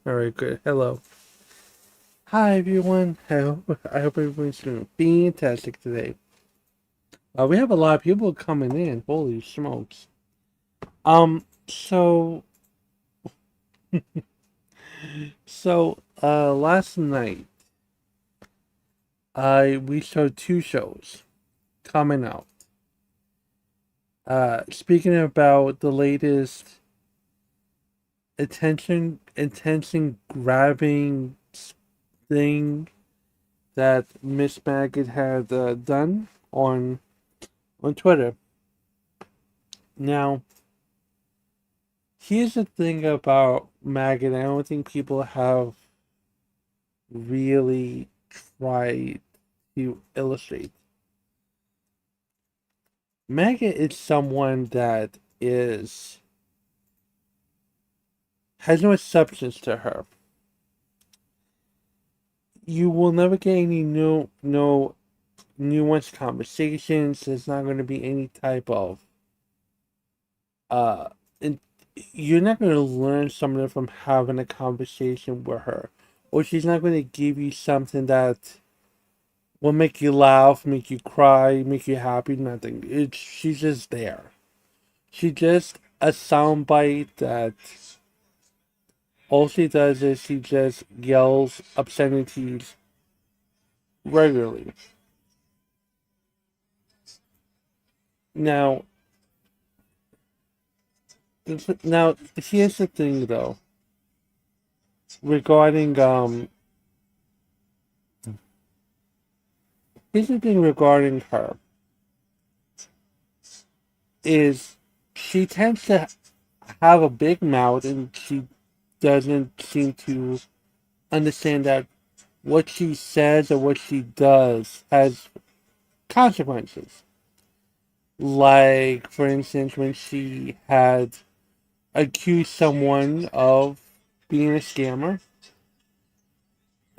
Alright, good. Hello. Hi, everyone. I hope everyone's doing fantastic today. We have a lot of people coming in. Holy smokes. So, last night, we saw two shows coming out. Speaking about the latest attention grabbing thing that Miss Maggot had done on Twitter. Now, here's the thing about Maggot. I don't think people have really tried to illustrate. Maggot is someone that is has no substance to her. You will never get any no nuanced conversations. There's not going to be any type of uh. In, you're not going to learn something from having a conversation with her, or she's not going to give you something that will make you laugh, make you cry, make you happy, nothing. She's just there. She's just a soundbite that all she does is she just yells obscenities regularly. Now, now here's the thing though regarding here's the thing regarding her is she tends to have a big mouth and she doesn't seem to understand that what she says or what she does has consequences. Like, for instance, when she had accused someone of being a scammer,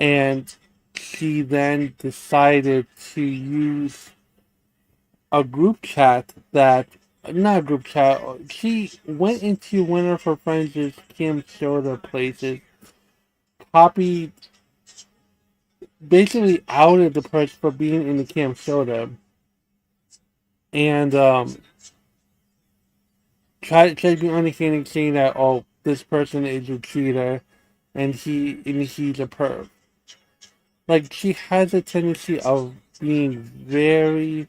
and she then decided to use a group chat that, not a group chat, she went into one of her friends' Kim Soda places, copied, basically outed the person for being in the Camp Soda, and try to be understanding, saying that this person is a cheater, and he's a perv. Like, she has a tendency of being very,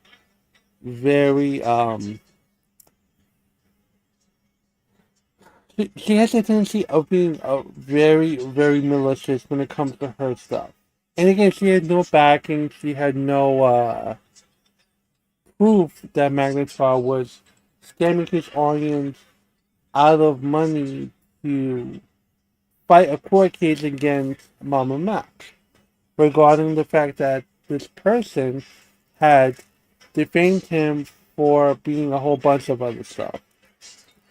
very she has a tendency of being very, very malicious when it comes to her stuff. And again, she had no backing. She had no proof that Magnetar was scamming his audience out of money to fight a court case against Mama Mac regarding the fact that this person had defamed him for being a whole bunch of other stuff.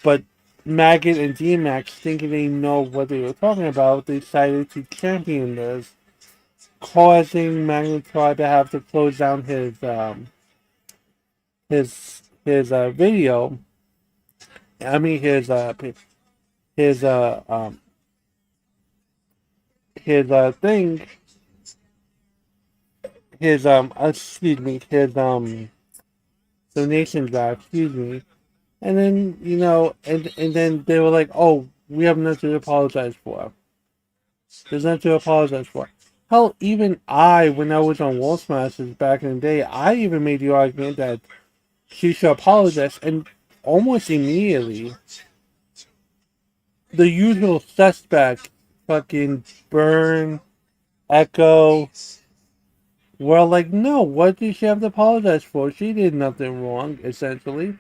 But Maggot and D-Max, thinking they know what they were talking about, decided to champion this, causing Magnetar to have to close down his video. I mean his his thing, his excuse me, his donation drive, excuse me. And then, and then they were like, "Oh, we have nothing to apologize for. There's nothing to apologize for." Hell, even I, when I was on Wolf Masters back in the day, I even made the argument that she should apologize, and almost immediately, the usual suspect, fucking Byrne, Echo, were like, "No, what did she have to apologize for? She did nothing wrong, essentially."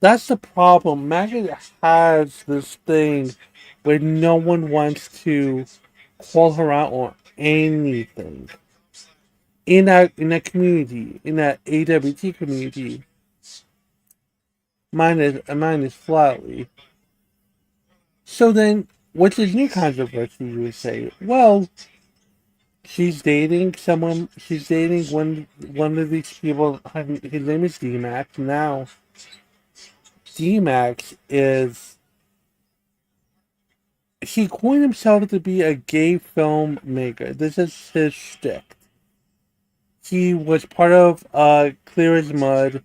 That's the problem. Maggot has this thing where no one wants to call her out on anything. In that community, in that AWT community, mine is flatly. So then, what's his new controversy? You would say, well, she's dating someone. She's dating one of these people. His name is D-Max. Now, D-Max is he coined himself to be a gay filmmaker. This is his shtick. He was part of Clear as Mud.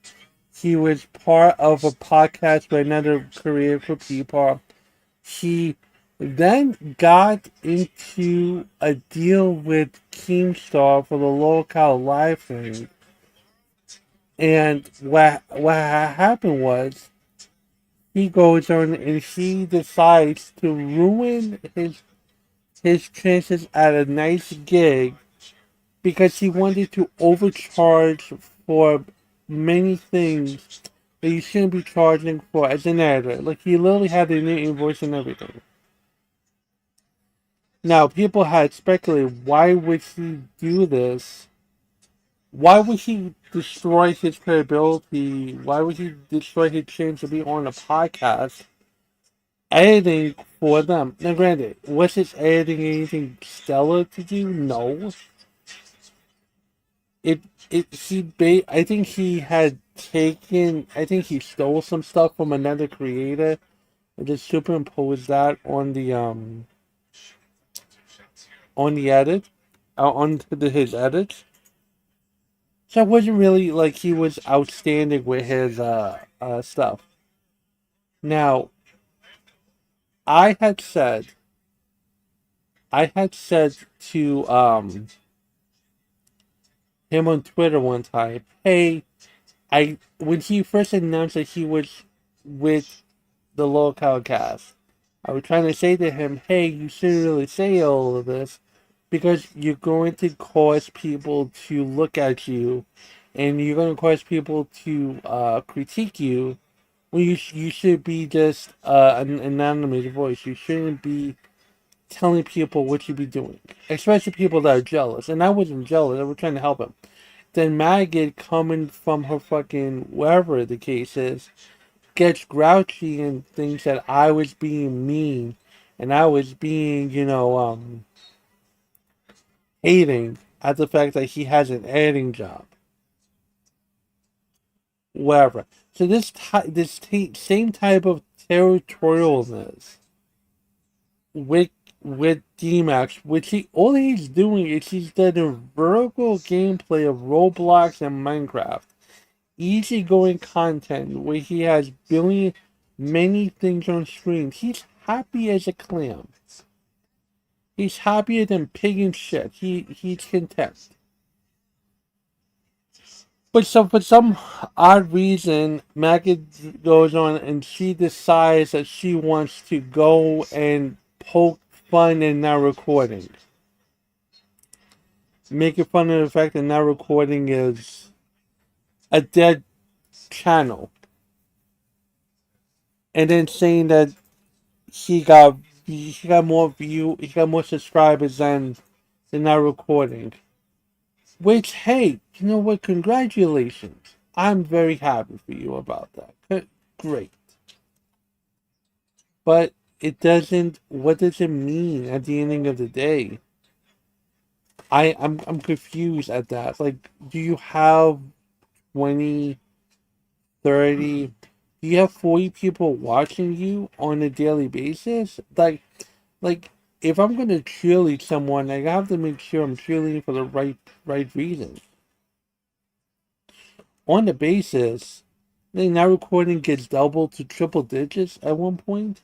He was part of a podcast by another career for people. He then got into a deal with Keemstar for the local live thing. And what happened was he goes on and he decides to ruin his chances at a nice gig because he wanted to overcharge for many things that you shouldn't be charging for as an editor. Like he literally had a new invoice and everything. Now people had speculated why would he do this? Why would he destroy his credibility? Why would he destroy his chance to be on a podcast editing for them? Now granted, was his editing anything stellar to do? No. it I think he had taken, I think he stole some stuff from another creator and just superimposed that on the edit, on his edits. So it wasn't really like he was outstanding with his stuff. Now I had said I had said to him on Twitter one time, hey, I when he first announced that he was with the local cast, I was trying to say to him, hey, you shouldn't really say all of this because you're going to cause people to look at you and you're going to cause people to critique you when you should be just an anonymous voice. You shouldn't be telling people what you be doing, especially people that are jealous. And I wasn't jealous, I was trying to help him. Then Maggot, coming from her fucking wherever the case is, gets grouchy and thinks that I was being mean and I was being, hating at the fact that he has an editing job. Wherever. So same type of territorialness with D-Max, which all he's doing is he's done vertical gameplay of Roblox and Minecraft. Easygoing content where he has many things on screen. He's happy as a clam. He's happier than pig and shit. He's content. But so for some odd reason, Maggot goes on and she decides that she wants to go and poke fun in now recording. Making fun of the fact that now recording is a dead channel. And then saying that he got he got more subscribers than now recording. Which, hey, you know what? Congratulations. I'm very happy for you about that. Great. But it doesn't. What does it mean at the ending of the day? I'm confused at that. Like, do you have 20, 30? Do you have 40 people watching you on a daily basis? Like if I'm gonna cheerlead someone, I have to make sure I'm cheerleading for the right reasons. On the basis, now recording gets double to triple digits at one point.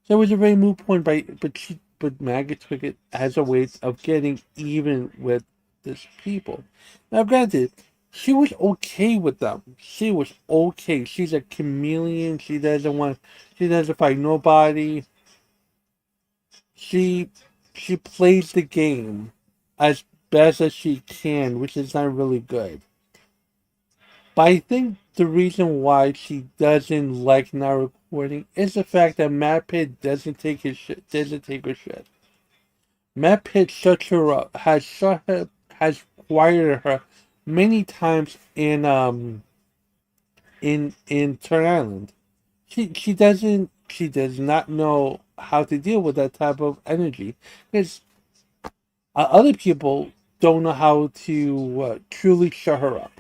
So it was a very moot point, but Maggot took it as a way of getting even with these people. Now, granted, she was okay with them. She was okay. She's a chameleon. She doesn't fight nobody. She she plays the game as best as she can, which is not really good. But I think the reason why she doesn't like now recording is the fact that Matt Pitt doesn't take her shit. Matt Pitt shuts her up, has quieted her many times in Turn Island. She does not know how to deal with that type of energy because other people don't know how to truly shut her up.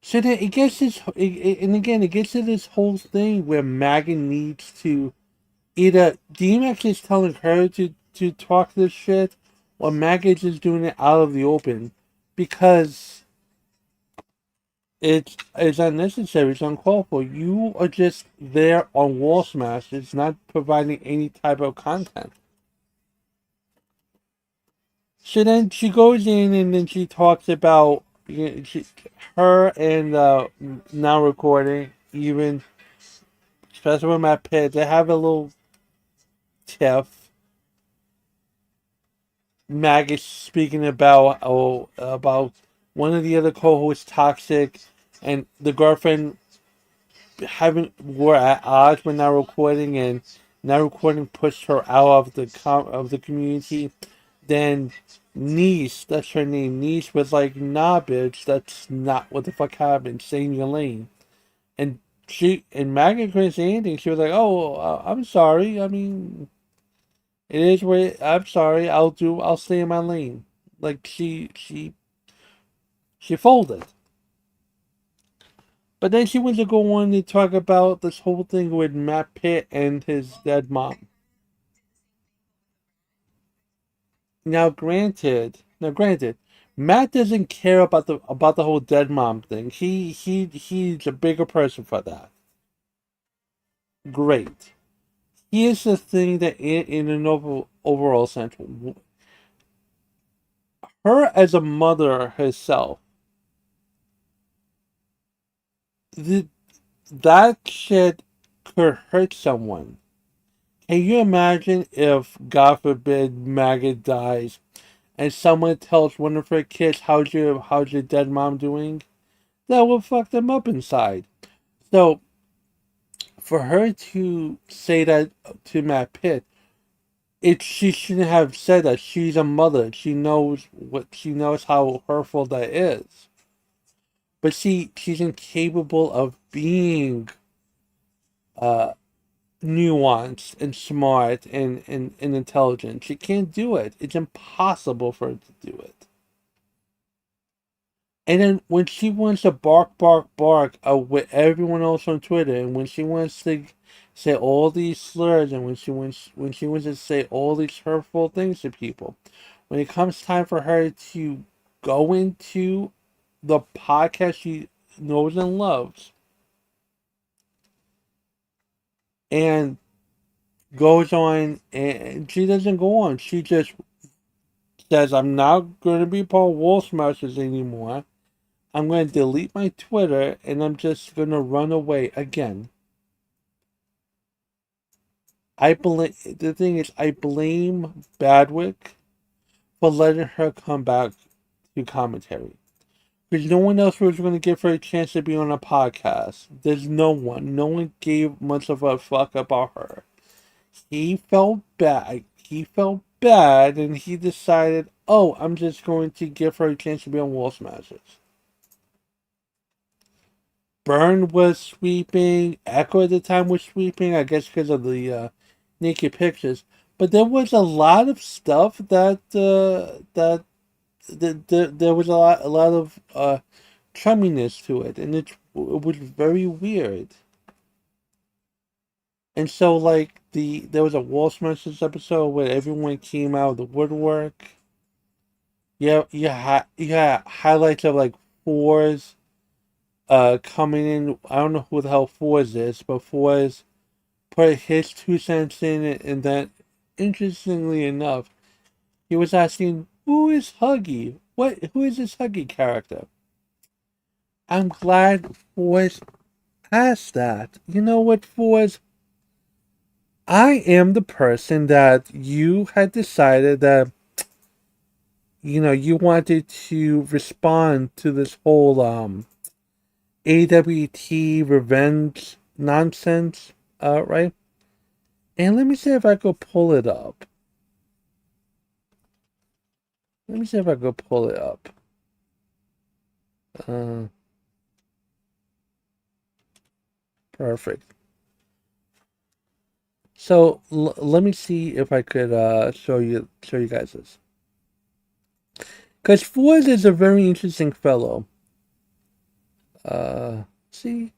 So then and again, it gets to this whole thing where Maggot needs to either DMX is telling her to talk this shit, or Maggot is doing it out of the open because it's unnecessary, it's uncalled for. You are just there on Wall Smash. It's not providing any type of content. So then she goes in and then she talks about her and now recording, even especially with Matt Pitt, they have a little tiff. Maggot speaking about one of the other co-hosts toxic, and the girlfriend having were at odds when now recording, and now recording pushed her out of the community. Then niece, that's her name. Niece was like, "Nah, bitch, that's not what the fuck happened. Stay in your lane." And Maggot couldn't say anything. She was like, "Oh, I'm sorry. I mean, it is what I'm sorry. I'll stay in my lane." Like she folded. But then she went to go on to talk about this whole thing with Matt Pitt and his dead mom. Now, granted, Matt doesn't care about the whole dead mom thing. He's a bigger person for that. Great. Here's the thing that in an overall sense, her as a mother herself, the, that shit could hurt someone. Can you imagine if, God forbid, Maggot dies and someone tells one of her kids, how's your dead mom doing? That will fuck them up inside. So for her to say that to Matt Pitt, she shouldn't have said that. She's a mother. She knows how hurtful that is. But she's incapable of being uh nuanced and smart and intelligent. She can't do it. It's impossible for her to do it. And then when she wants to bark, bark, bark with everyone else on Twitter, and when she wants to say all these slurs, and when she wants to say all these hurtful things to people, when it comes time for her to go into the podcast she knows and loves, and goes on, and she doesn't go on. She just says, "I'm not going to be part of Wall Smashers anymore. I'm going to delete my Twitter and I'm just going to run away again." The thing is, I blame Badwick for letting her come back to commentary. Because no one else was going to give her a chance to be on a podcast. There's no one. No one gave much of a fuck about her. He felt bad. He felt bad and he decided, oh, I'm just going to give her a chance to be on Wall Smashers. Byrne was sweeping. Echo at the time was sweeping, I guess because of the naked pictures. But there was a lot of stuff that there was a lot of chumminess to it, and it was very weird. And so, like there was a Wall Smashers episode where everyone came out of the woodwork. Yeah, you had highlights of like fours coming in. I don't know who the hell fours is, but fours put his 2 cents in it, and then, interestingly enough, he was asking, "Who is Huggy? Who is this Huggy character?" I'm glad Fours asked that. You know what, Fours? I am the person that you had decided that you wanted to respond to this whole AWT revenge nonsense, right? And let me see if I could pull it up. Let me see if I could pull it up. Uh, Perfect. So let me see if I could show you guys this. Because Ford is a very interesting fellow. See,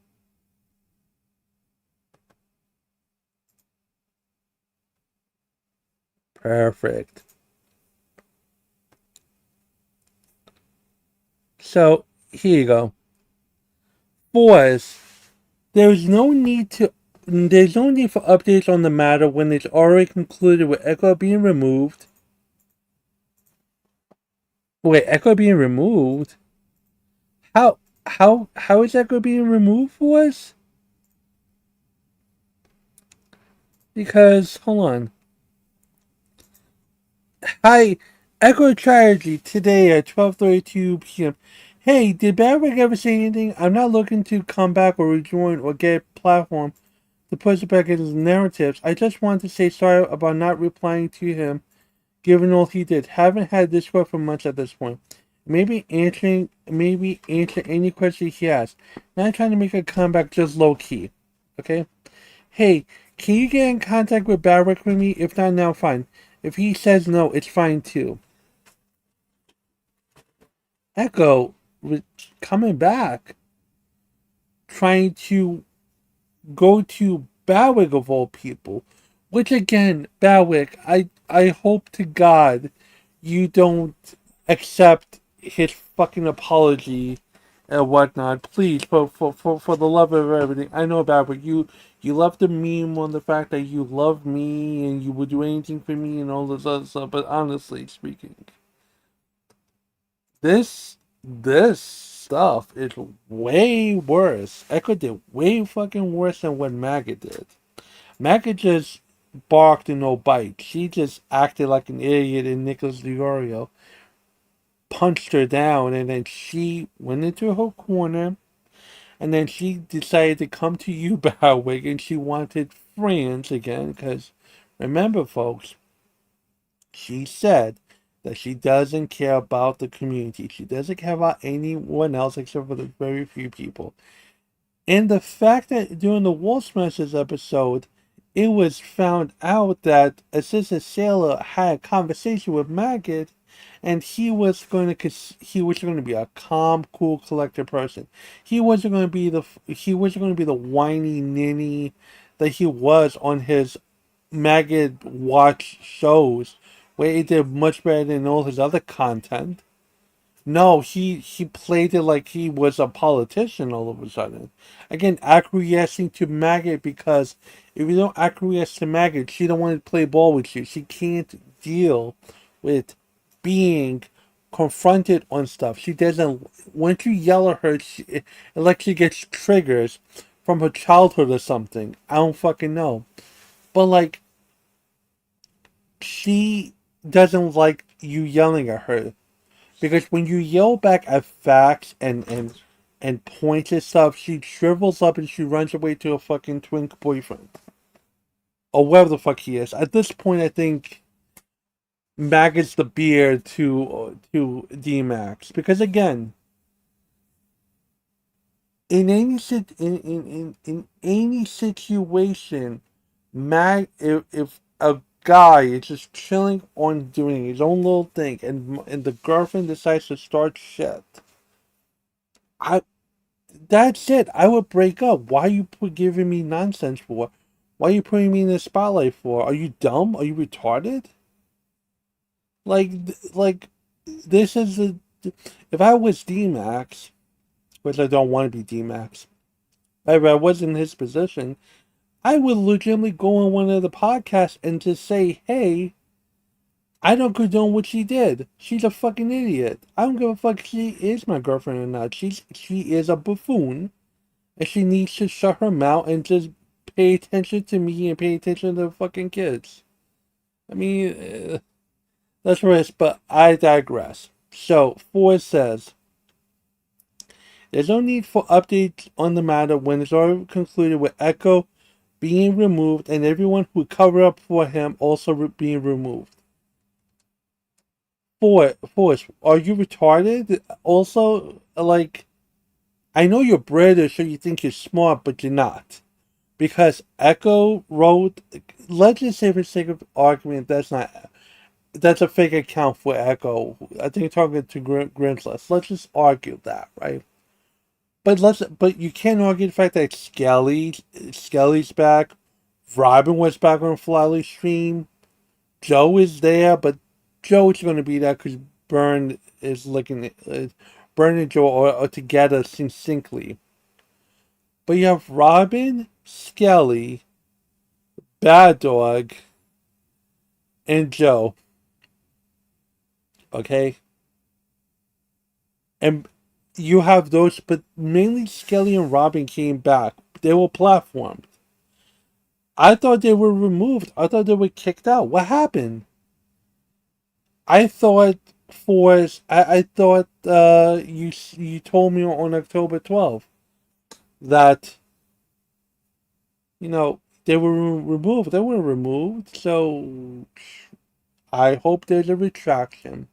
Perfect. So, here you go. Fours. There's no need for updates on the matter when it's already concluded with Echo being removed. Wait, Echo being removed? How how is Echo being removed for us? Because hold on. Hi, Echo Tragedy today at 12:32 p.m. Hey, did Barrick ever say anything? I'm not looking to come back or rejoin or get a platform to push back his narratives. I just wanted to say sorry about not replying to him, given all he did. Haven't had Discord for months at this point. Maybe answer any question he has. Not trying to make a comeback, just low key. Okay? Hey, can you get in contact with Barrick with me? If not now, fine. If he says no, it's fine too. Echo coming back, trying to go to Barwick of all people. Which again, Barwick, I hope to God you don't accept his fucking apology and whatnot. Please, for the love of everything. I know Barwick, you love the meme on the fact that you love me and you would do anything for me and all this other stuff, but honestly speaking, this stuff is way worse. Echo did way fucking worse than what Maggot did. Maggot just barked and no bite. She just acted like an idiot, and Nicholas Diorio punched her down, and then she went into her corner, and then she decided to come to you, Bowick, and she wanted friends again, because remember, folks, she said that she doesn't care about the community. She doesn't care about anyone else except for the very few people. And the fact that during the Wolf Smashers episode, it was found out that Assistant Sailor had a conversation with Maggot, and he was going to be a calm, cool, collected person. He wasn't going to be the whiny ninny that he was on his Maggot watch shows, where he did much better than all his other content. No, he played it like he was a politician all of a sudden. Again, acquiescing to Maggot, because if you don't acquiesce to Maggot, she don't want to play ball with you. She can't deal with being confronted on stuff. She doesn't. Once you yell at her, it like she gets triggers from her childhood or something. I don't fucking know. But like, she doesn't like you yelling at her. Because when you yell back at facts and points and stuff, she shrivels up and she runs away to a fucking twink boyfriend. Or whatever the fuck he is. At this point, I think Maggot's the beard to D-Max. Because again, in any situation, if a guy is just chilling on doing his own little thing, and the girlfriend decides to start shit, I that's it. I would break up. Why are you giving me nonsense for? Why are you putting me in the spotlight for? Are you dumb? Are you retarded? Like this is a. If I was D-Max, which I don't want to be D-Max, if I was in his position, I would legitimately go on one of the podcasts and just say, hey, I don't condone what she did. She's a fucking idiot. I don't give a fuck if she is my girlfriend or not. She is a buffoon, and she needs to shut her mouth and just pay attention to me and pay attention to the fucking kids. I mean, that's risk, but I digress. So, Ford says, there's no need for updates on the matter when it's already concluded with Echo being removed and everyone who covered up for him also being removed. Forrest, are you retarded? Also, like, I know you're British, so you think you're smart, but you're not. Because Echo wrote, let's just say for sake of argument, that's a fake account for Echo. I think you're talking to Grinsless. Let's just argue that, right? But you can't argue the fact that Skelly's back, Robin was back on Flyleaf stream. Joe is there, but Joe's going to be there because Byrne is looking at Byrne and Joe are together succinctly. But you have Robin, Skelly, Bad Dog, and Joe. Okay? And you have those, but mainly Skelly and Robin came back. They were platformed. I thought they were removed. I thought they were kicked out. What happened? I thought I thought you told me on October 12th that they were removed. They were removed. So I hope there's a retraction.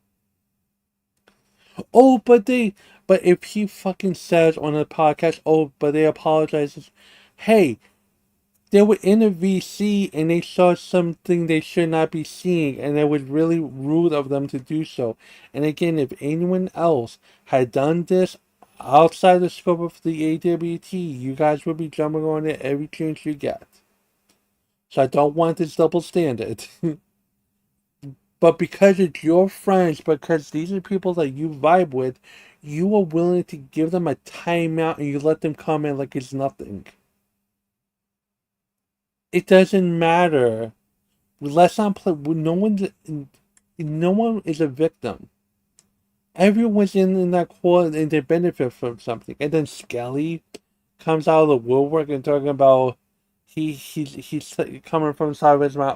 Oh, but if he fucking says on the podcast, oh, but they apologizes. Hey, they were in a VC and they saw something they should not be seeing, and it was really rude of them to do so. And again, if anyone else had done this outside the scope of the AWT, you guys would be jumping on it every chance you get. So I don't want this double standard. But because it's your friends, because these are people that you vibe with, you are willing to give them a timeout and you let them come in like it's nothing. It doesn't matter. Let's not play. No one is a victim. Everyone's in that call and they benefit from something. And then Skelly comes out of the woodwork and talking about he's coming from sideways. My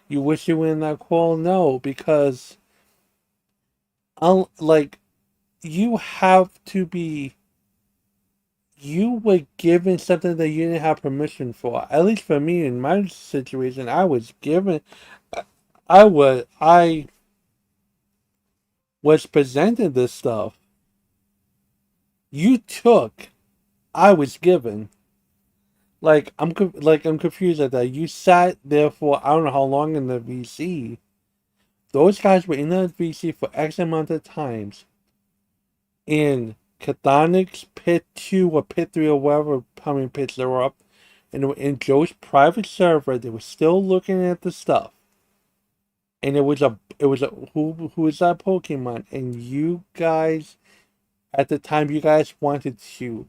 you wish you were in that call? No, because like you have to be. You were given something that you didn't have permission for. At least for me, in my situation, I was given. I was presented this stuff. You took. I was given. I'm confused at that. You sat there for I don't know how long in the VC. Those guys were in the VC for X amount of times. In Chthonic's pit 2 or pit 3 or whatever how many pits there were up. And in Joe's private server, they were still looking at the stuff. And it was a who is that Pokemon? And you guys at the time you guys wanted to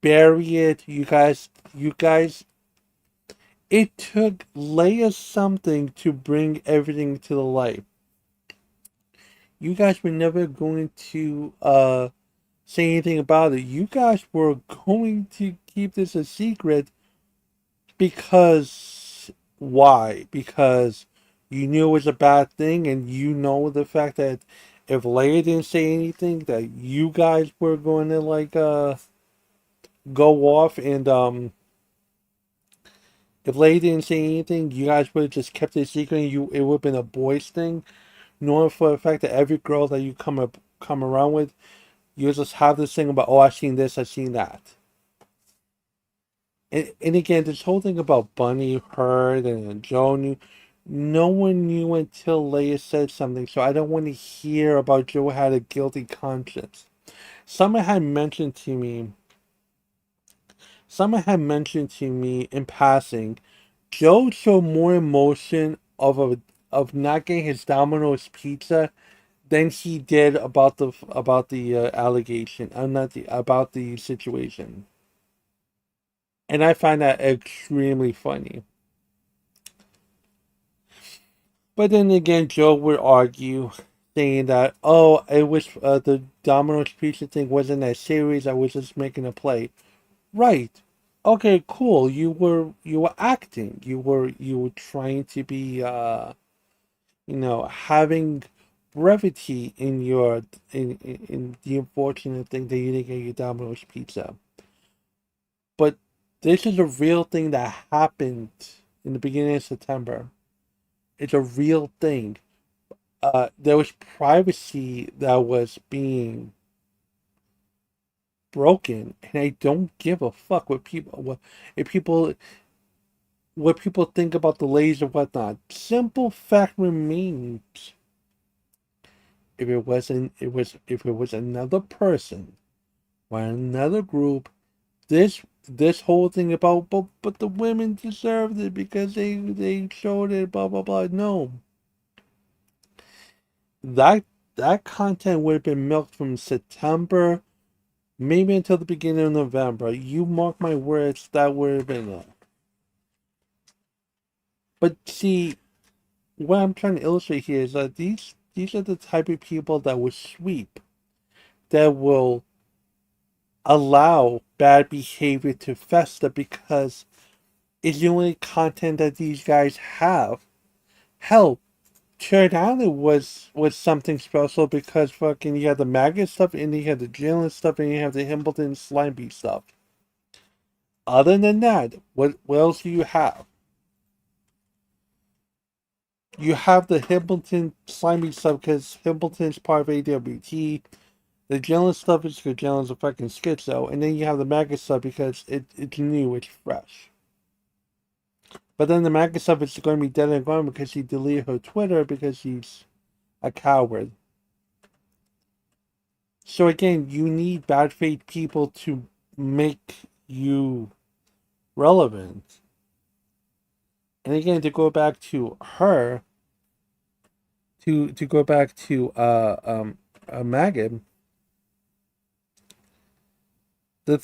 bury it. You guys it took Leigha something to bring everything to the light. You guys were never going to say anything about it. You guys were going to keep this a secret because why? Because you knew it was a bad thing and you know the fact that if Leigha didn't say anything that you guys were going to go off and if Leigha didn't say anything, you guys would have just kept it a secret and it would have been a boys thing, knowing for the fact that every girl that you come around with, you just have this thing about, oh, I've seen this, I've seen that. And again, this whole thing about Bunny heard and Joe knew, no one knew until Leigha said something, so I don't want to hear about Joe had a guilty conscience. Someone had mentioned to me, in passing, Joe showed more emotion of not getting his Domino's pizza than he did about the allegation. I'm not the about the situation, and I find that extremely funny. But then again, Joe would argue, saying that it was the Domino's pizza thing wasn't that serious. I was just making a play. Right. Okay. Cool. You were acting. You were trying to be having brevity in your in the unfortunate thing that you didn't get your Domino's pizza. But this is a real thing that happened in the beginning of September. It's a real thing. There was privacy that was being broken, and I don't give a fuck if people what people think about the ladies and whatnot. Simple fact remains: if it was another person or another group, this this whole thing about but the women deserved it because they showed it, blah blah blah. No, that that content would have been milked from September, maybe until the beginning of November. You mark my words, that would have been it. But see, what I'm trying to illustrate here is that these are the type of people that will sweep, that will allow bad behavior to fester because it's the only content that these guys have. Hell, Turn Island was something special because fucking you had the Maggot stuff and you had the Jalen stuff and you have the Hambleton Slimy stuff. Other than that, what else do you have? You have the Hambleton Slimy stuff because Hambleton's part of AWT. The Jalen stuff is because Jalen's a fucking schizo, and then you have the Maggot stuff because it's new, it's fresh. But then the Maggot stuff is going to be dead and gone because he deleted her Twitter because he's a coward. So again, you need bad faith people to make you relevant. And again, to go back to her, to go back to Maggot, the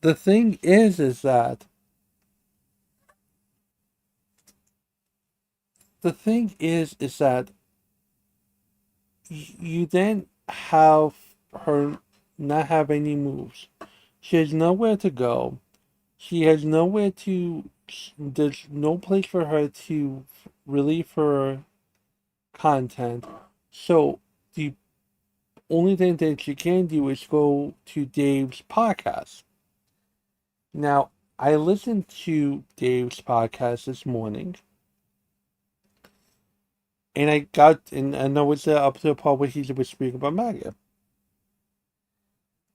the thing is that that you then have her not have any moves. She has nowhere to go. She has nowhere to. There's no place for her to relieve her content. So the only thing that she can do is go to Dave's podcast. Now, I listened to Dave's podcast this morning, and I know it's up to the part where he was speaking about Maggot.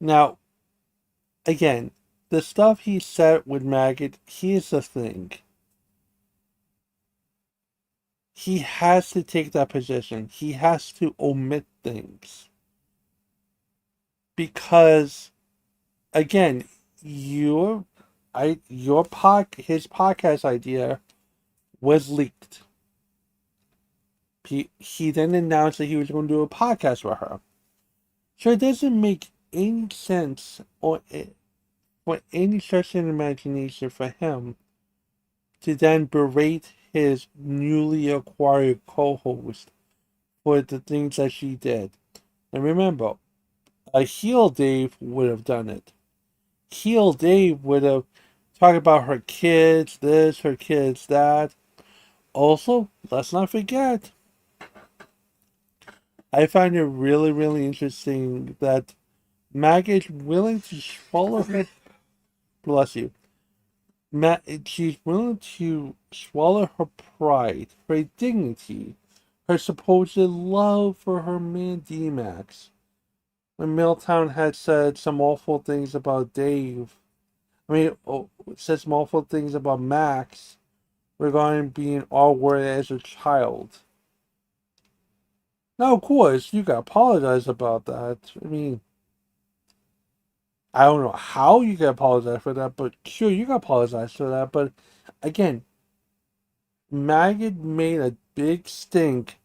Now, again, the stuff he said with Maggot, here's the thing. He has to take that position. He has to omit things. Because again, his podcast idea was leaked. He then announced that he was going to do a podcast with her. So it doesn't make any sense or for any stretch of imagination for him to then berate his newly acquired co-host for the things that she did. And remember, a heel Dave would have done it. Heel Dave would have talked about her kids this, her kids that. Also, let's not forget, I find it really, really interesting that Maggot is willing to swallow her. Bless you. She's willing to swallow her pride, her dignity, her supposed love for her man D-Max. When Milltown had said some awful things about Dave, said some awful things about Max regarding being awkward as a child. Now, of course, you gotta apologize about that. I don't know how you can apologize for that, but sure, you can apologize for that. But again, Maggot made a big stink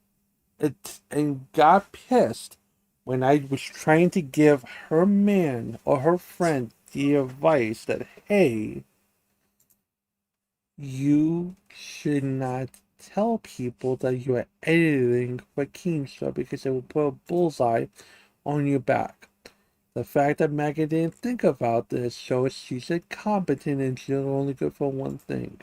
and got pissed when I was trying to give her man or her friend the advice that, hey, you should not tell people that you are editing for Keenshaw because it will put a bullseye on your back. The fact that Maggie didn't think about this shows she's incompetent and she's only good for one thing.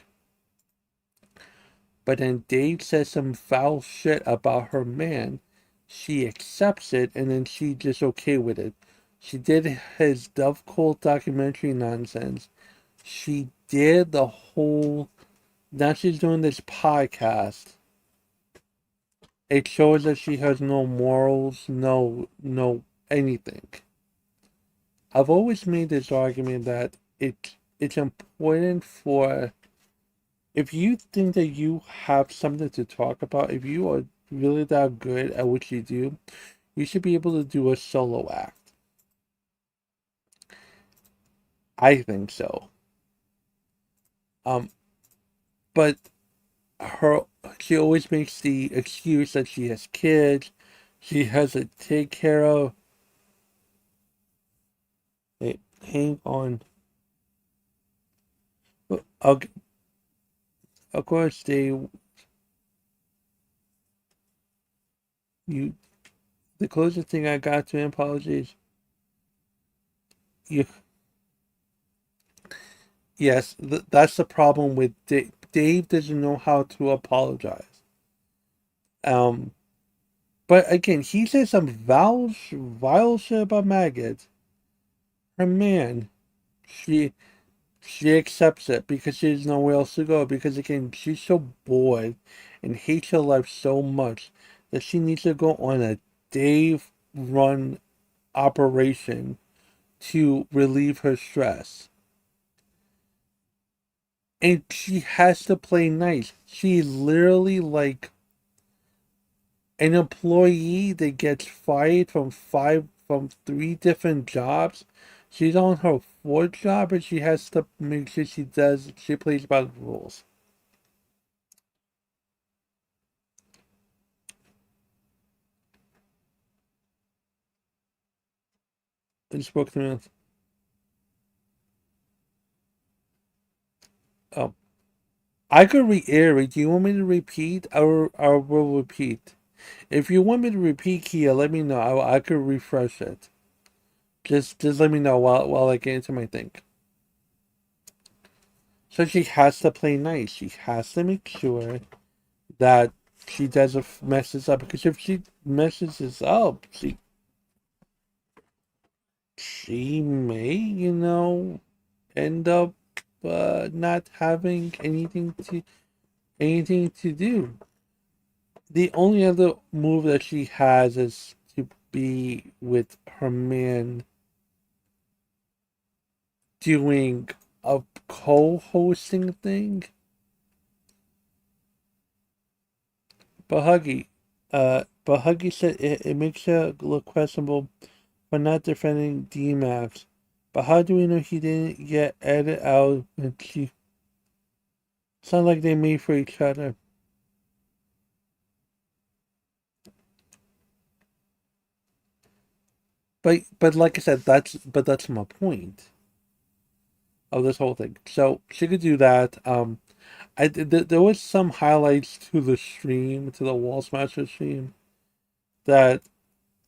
But then Dave says some foul shit about her man. She accepts it and then she's just okay with it. She did his Dove Cult documentary nonsense. She did the whole. Now she's doing this podcast. It shows that she has no morals, no anything. I've always made this argument that it's important for, if you think that you have something to talk about, if you are really that good at what you do, you should be able to do a solo act. I think so. But she always makes the excuse that she has kids, she has to take care of. Hey, hang on. Of course, you the closest thing I got to an apology is you. Yes, that's the problem with Dave. Dave doesn't know how to apologize. Um, but again, he says some vile shit about Maggot. Her man, she she accepts it because she has nowhere else to go. Because again, she's so bored and hates her life so much that she needs to go on a Dave run operation to relieve her stress. And she has to play nice. She's literally like an employee that gets fired from three different jobs. She's on her fourth job, and she has to make sure she plays by the rules. I spoke to me. Oh, I could reiterate. Do you want me to repeat? I will repeat. If you want me to repeat, Kia, let me know. I could refresh it. Just let me know while I get into my thing. So she has to play nice. She has to make sure that she doesn't mess this up, because if she messes this up, she may, end up not having anything to do. The only other move that she has is to be with her man doing a co-hosting thing. But Huggy said it makes her look questionable for not defending D-Max. But how do we know he didn't get edited out and she sound like they made for each other? But like I said, that's my point of this whole thing. So she could do that. There was some highlights to the stream, to the Wall Smasher stream, that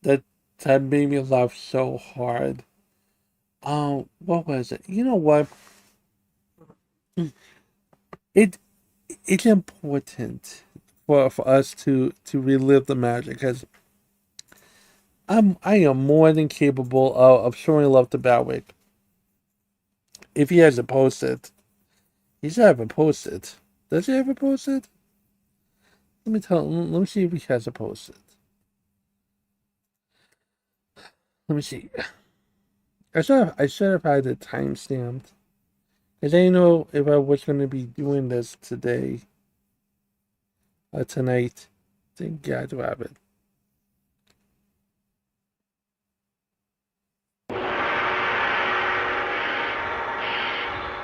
that that made me laugh so hard. What was it? You know what? It it's important for us to relive the magic, because I am more than capable of showing love to Badwick. If he hasn't posted, he should have posted. Does he ever posted? Let me see if he hasn't posted. Let me see. I should have had it time stamped, because I didn't know if I was going to be doing this today, tonight. Thank God to have it.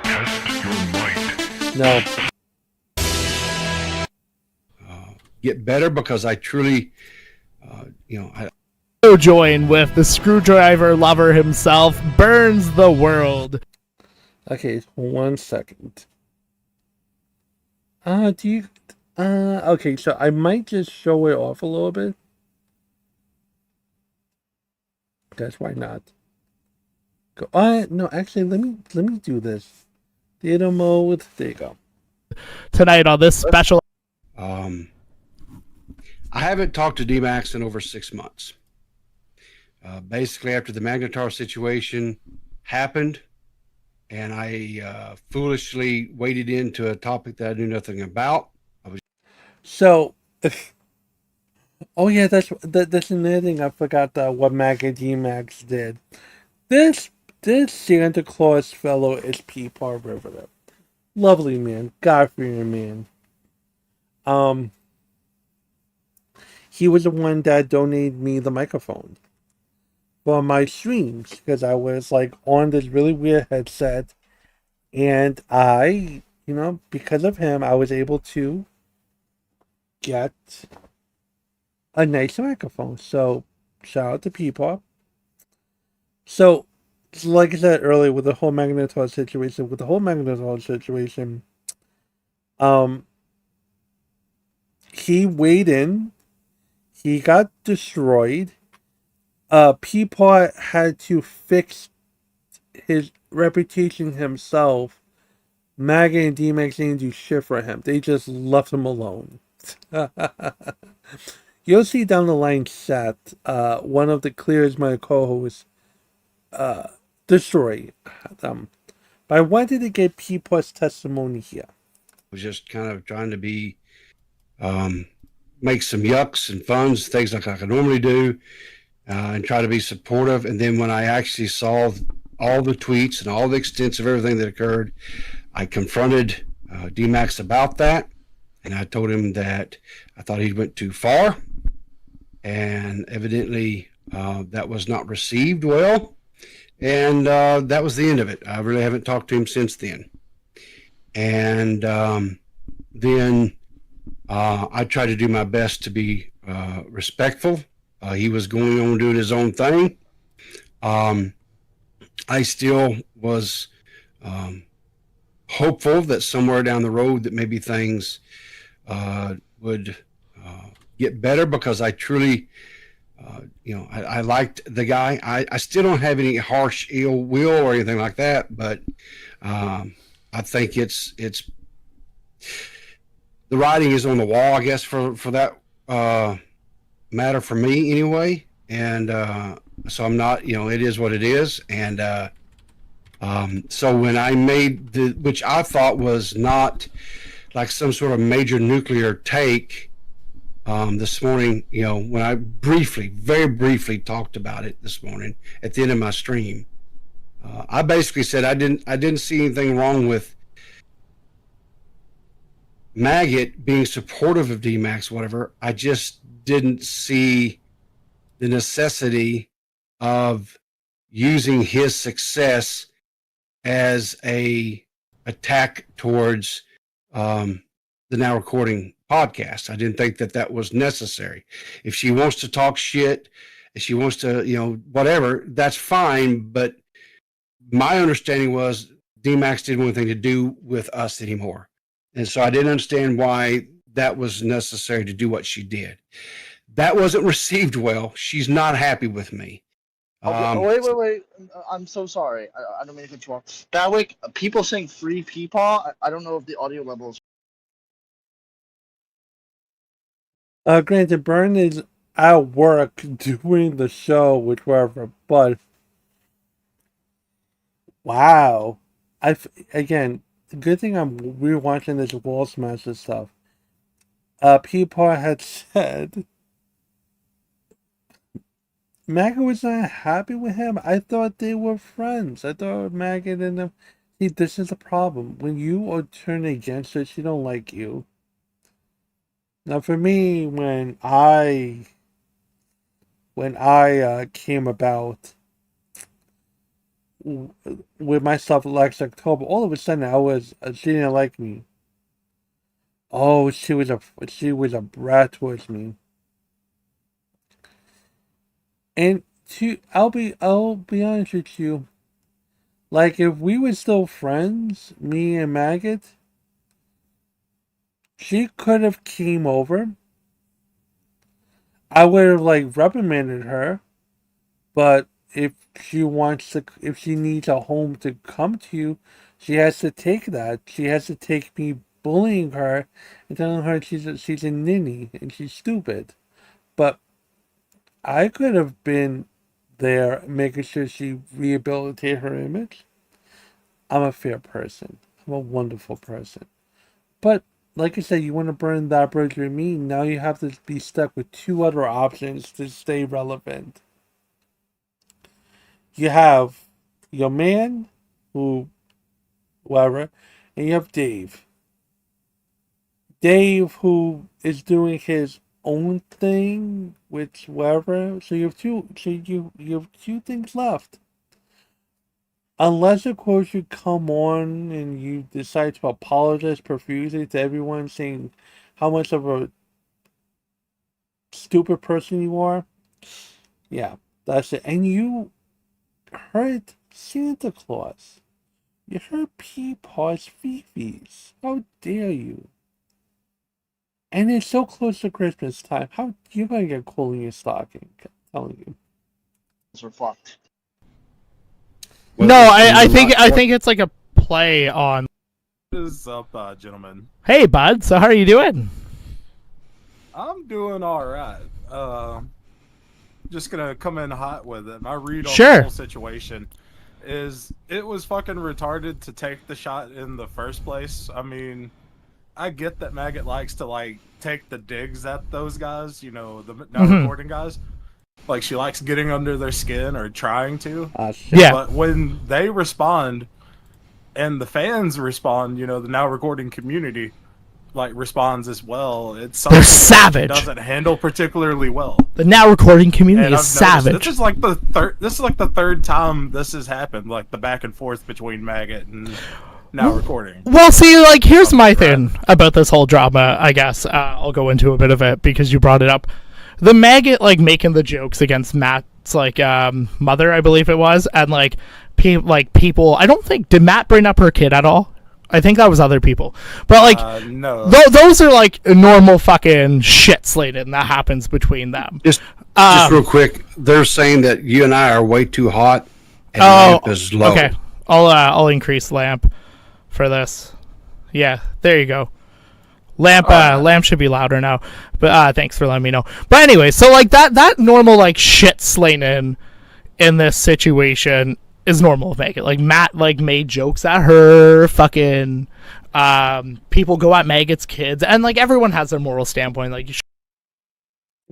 Test your might. No. Get better, because I truly, I Join with the screwdriver lover himself, Burns the world. Okay, 1 second. Do you? Okay, so I might just show it off a little bit. That's why not. Go. No, actually, let me do this. Theater mode. There you go. Tonight on this special. I haven't talked to D-Max in over 6 months. Basically, after the Magnetar situation happened, and I foolishly waded into a topic that I knew nothing about. So, oh yeah, that's another thing I forgot. What Maggot Max did. This Santa Claus fellow is Peepaw River. Lovely man, God-fearing man. He was the one that donated me the microphone for my streams because I was like on this really weird headset, and because of him, I was able to get a nice microphone. So shout out to Peapod. So, like I said earlier, with the whole Magnetar situation, um, he weighed in, he got destroyed. Peapod had to fix his reputation himself. Maggot and D-Max didn't do shit for him. They just left him alone. You'll see down the line chat, one of the clears my co-hosts destroy them. But I wanted to get Peapod's testimony here. Was just kind of trying to be, make some yucks and funs, things like I normally do, and try to be supportive. And then when I actually saw all the tweets and all the extent of everything that occurred, I confronted D-Max about that. And I told him that I thought he went too far. And evidently that was not received well. And that was the end of it. I really haven't talked to him since then. And then I tried to do my best to be respectful. He was going on doing his own thing. I still was hopeful that somewhere down the road that maybe things would get better, because I truly, I liked the guy. I still don't have any harsh ill will or anything like that, but I think it's the writing is on the wall, I guess, for that matter for me anyway. And so I'm not, it is what it is. And so when I made which I thought was not like some sort of major nuclear take this morning, when I very briefly talked about it this morning at the end of my stream, I basically said I didn't see anything wrong with Maggot being supportive of D-Max, whatever. I just didn't see the necessity of using his success as a attack towards the Now Recording podcast. I didn't think that was necessary. If she wants to talk shit, if she wants to, whatever, that's fine. But my understanding was D-Max didn't want anything to do with us anymore. And so I didn't understand why that was necessary to do what she did. That wasn't received well. She's not happy with me. Wait. I'm so sorry. I don't mean to cut you off. That way, people saying free peepaw, I don't know if the audio levels. Granted, Byrne is at work doing the show with whoever, but wow. Again, the good thing I'm rewatching this Wall Smasher stuff. Peapod had said Maggot was not happy with him. I thought they were friends. I thought Maggot and them. See, this is the problem. When you are turning against her, she don't like you. Now, for me, when I came about with myself last October, all of a sudden she didn't like me. Oh, she was a brat towards me. And I'll be honest with you. Like, if we were still friends, me and Maggot, she could have came over. I would have reprimanded her, but if she needs a home to come to, she has to take that. She has to take me bullying her and telling her she's a ninny and she's stupid. But I could have been there making sure she rehabilitated her image. I'm a fair person. I'm a wonderful person. But like I said, you want to burn that bridge with me, now you have to be stuck with two other options to stay relevant. You have your man, whoever, and you have Dave. Dave, who is doing his own thing, which whatever. So you have two. So you have two things left. Unless, of course, you come on and you decide to apologize profusely to everyone, saying how much of a stupid person you are. Yeah, that's it. And you hurt Santa Claus. You hurt Peepaw's Fifi's. How dare you? And it's so close to Christmas time. How you gonna get coal in your stocking? I'm telling you. Those are fucked. No, I think it's like a play on. What is up, gentlemen? Hey, bud. So how are you doing? I'm doing all right. Just gonna come in hot with it. My read on Sure. the whole situation is it was fucking retarded to take the shot in the first place. I mean, I get that Maggot likes to like take the digs at those guys, you know, the now recording guys. Like she likes getting under their skin or trying to. Shit. Yeah. But when they respond and the fans respond, you know, the now recording community like responds as well, it's something They're that savage. she doesn't handle particularly well. The now recording community And is I've noticed savage. this is like the third time this has happened, like the back and forth between Maggot and now recording. Well, see, like, here's my thing about this whole drama, I guess. I'll go into a bit of it because you brought it up. The Maggot, like, making the jokes against Matt's, like, mother, I believe it was, and, like, people, I don't think, did Matt bring up her kid at all? I think that was other people. But, like, No. those are, like, normal fucking shit slated that happens between them. Just real quick, they're saying that you and I are way too hot and lamp is low. Okay. I'll increase lamp for this. Yeah, there you go. Lamp should be louder now. But thanks for letting me know. But anyway, so like that normal like shit slaying in this situation is normal with Maggot. Like Matt like made jokes at her, fucking people go at Maggot's kids, and like everyone has their moral standpoint. Like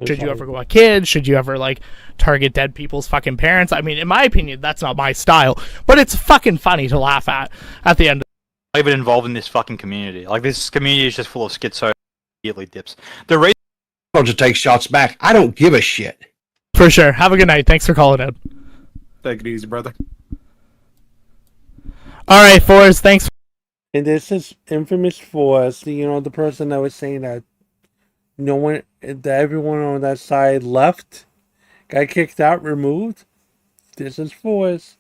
should you ever go at kids? Should you ever like target dead people's fucking parents? I mean, in my opinion, that's not my style. But it's fucking funny to laugh at the end. Even involved in this fucking community. Like this community is just full of schizo immediately dips. The reason To take shots back. I don't give a shit. For sure. Have a good night. Thanks for calling in. Take it easy, brother. All right, Forrest. Thanks. And this is infamous Forrest, you know, the person that was saying that that everyone on that side left, got kicked out, removed. This is Forrest.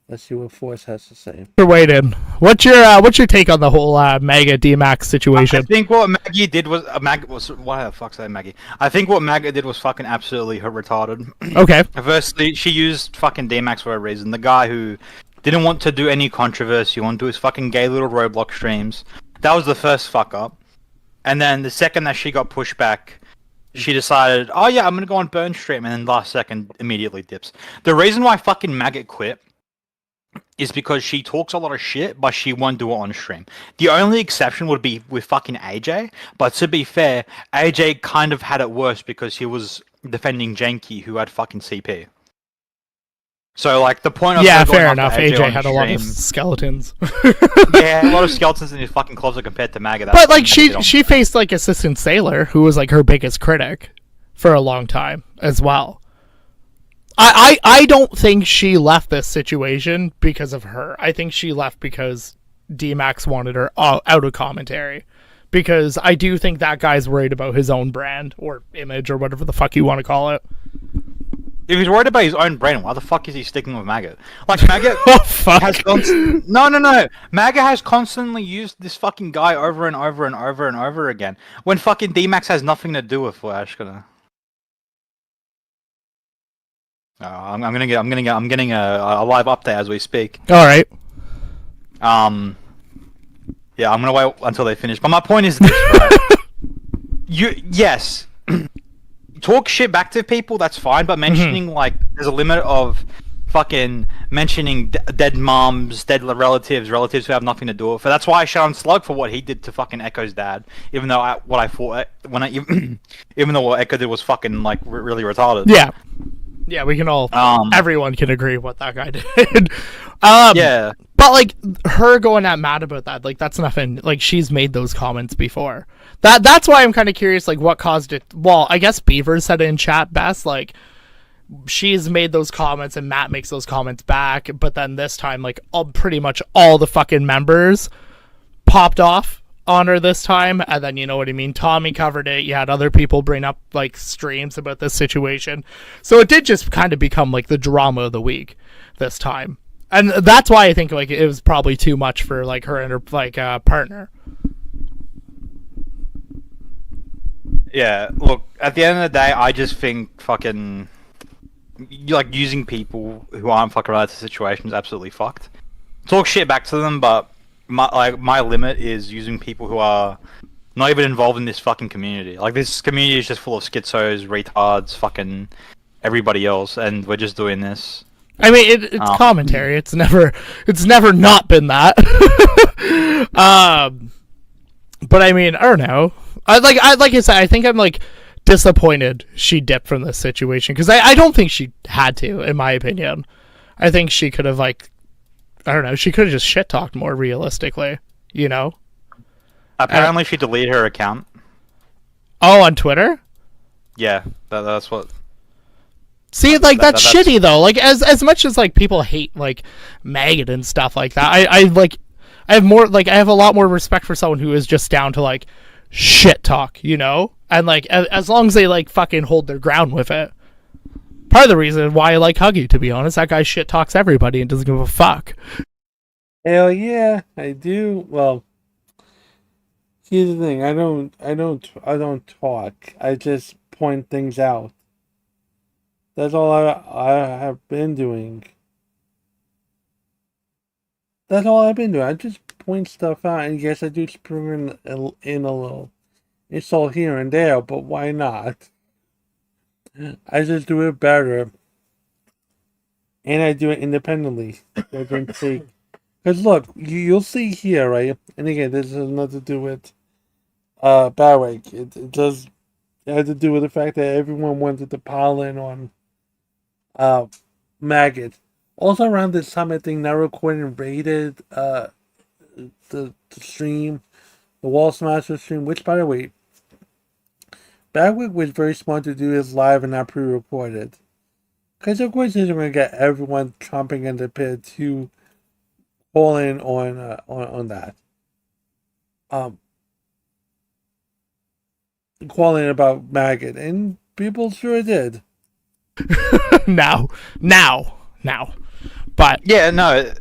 Let's see what Forrest has to say. For waiting. What's your take on the whole Maggot D-Max situation? I think what Maggie did was Maggot was why the fuck's that Maggie? I think what Maggot did was fucking absolutely retarded. Okay. Firstly, she used fucking D-Max for a reason. The guy who didn't want to do any controversy, wanted to do his fucking gay little Roblox streams. That was the first fuck up. And then the second that she got pushed back, she decided, oh yeah, I'm gonna go on Byrne stream, and then last second immediately dips. The reason why fucking Maggot quit is because she talks a lot of shit, but she won't do it on stream. The only exception would be with fucking AJ, but to be fair, AJ kind of had it worse because he was defending Janky, who had fucking CP. So, like, the point of Yeah, her going fair after enough. AJ AJ on had a lot of stream- skeletons. Yeah, a lot of skeletons in his fucking closet compared to Maggot. But like she faced like Assistant Sailor, who was like her biggest critic for a long time as well. I don't think she left this situation because of her. I think she left because D-Max wanted her out of commentary. Because I do think that guy's worried about his own brand or image or whatever the fuck you want to call it. If he's worried about his own brain, why the fuck is he sticking with Maggot? Like, Maggot Oh fuck. has no. Maggot has constantly used this fucking guy over and over and over and over again. When fucking D-Max has nothing to do with Flash. I'm getting a live update as we speak. All right. Yeah, I'm gonna wait until they finish. But my point is this, right? Yes, talk shit back to people, that's fine. But mentioning like there's a limit of fucking mentioning dead moms, dead relatives who have nothing to do with it. That's why I shut on Slug for what he did to fucking Echo's dad. Even though even though what Echo did was fucking like really retarded. Yeah. Yeah, we can all, everyone can agree what that guy did. Yeah. But But like her going at Matt about that, like that's nothing. Like she's made those comments before. That's why I'm kind of curious, like what caused it. Well, I guess Beaver said it in chat best. Like she's made those comments and Matt makes those comments back. But then this time, like pretty much all the fucking members popped off on her this time, and then you know what I mean. Tommy covered it. You had other people bring up like streams about this situation, so it did just kind of become like the drama of the week this time. And that's why I think like it was probably too much for like her and her like partner. Yeah, look, at the end of the day, I just think fucking like using people who aren't fucking related to the situation is absolutely fucked. Talk shit back to them, but my limit is using people who are not even involved in this fucking community. Like this community is just full of schizos, retards, fucking everybody else, and we're just doing this. I mean, it's commentary. It's never not been that. But I mean, I don't know. Like I said, I think I'm like disappointed she dipped from this situation because I don't think she had to, in my opinion. I think she could have like, I don't know, she could have just shit talked more realistically, you know. Apparently, she deleted her account. Oh, on Twitter? Yeah, that's what. See, like that's shitty though. Like as much as like people hate like Maggot and stuff like that, I have a lot more respect for someone who is just down to like shit talk, you know? And like as long as they like fucking hold their ground with it. Part of the reason why I like Huggy, to be honest, that guy shit talks everybody and doesn't give a fuck. Hell yeah, I do. Well, here's the thing. I don't talk. I just point things out. That's all I have been doing. That's all I've been doing. I just point stuff out, and yes, I do spring in a little. It's all here and there, but why not? I just do it better, and I do it independently. Because look, you'll see here, right? And again, this has nothing to do with Barwick. It does have to do with the fact that everyone wanted to pile in on Maggot. Also around this time, I think Now Recording raided the stream, the Wall Smasher stream, which, by the way, Bagwick was very smart to do his live and not pre-recorded. Because of course he's going to get everyone chomping in the pit to call in on that. Calling about Maggot, and people sure did. Now. But yeah, no,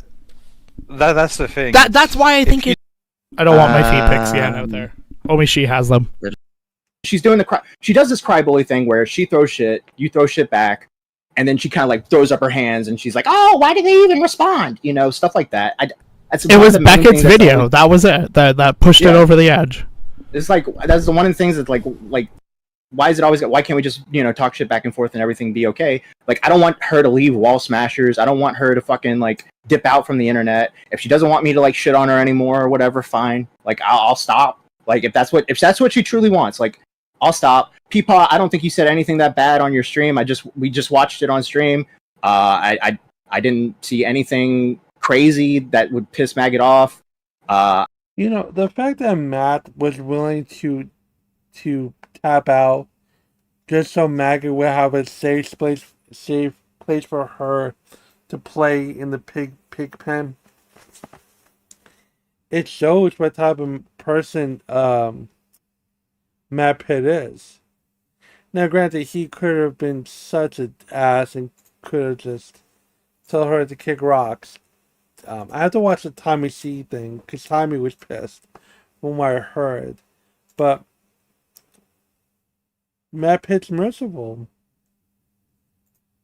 that's the thing. That's why I think I don't want my feet pics yet out there. Only she has them. She's doing she does this cryboy thing where she throws shit, you throw shit back, and then she kind of like throws up her hands and she's like, "Oh, why did they even respond?" You know, stuff like that. It was Beckett's video. That was it. That pushed it over the edge. It's like that's the one of the things that's like why is it always? Why can't we just talk shit back and forth and everything be okay? Like I don't want her to leave Wall Smashers. I don't want her to fucking like dip out from the internet. If she doesn't want me to like shit on her anymore or whatever, fine. Like I'll stop. Like if that's what she truly wants, like I'll stop. Peepaw, I don't think you said anything that bad on your stream. We just watched it on stream. I didn't see anything crazy that would piss Maggot off. The fact that Matt was willing to tap out just so Maggot would have a safe place for her to play in the pig pen. It shows what type of person Matt Pitt is. Now, granted, he could have been such an ass and could have just told her to kick rocks. I have to watch the Tommy C thing because Tommy was pissed from what I heard. But Matt Pitt's merciful.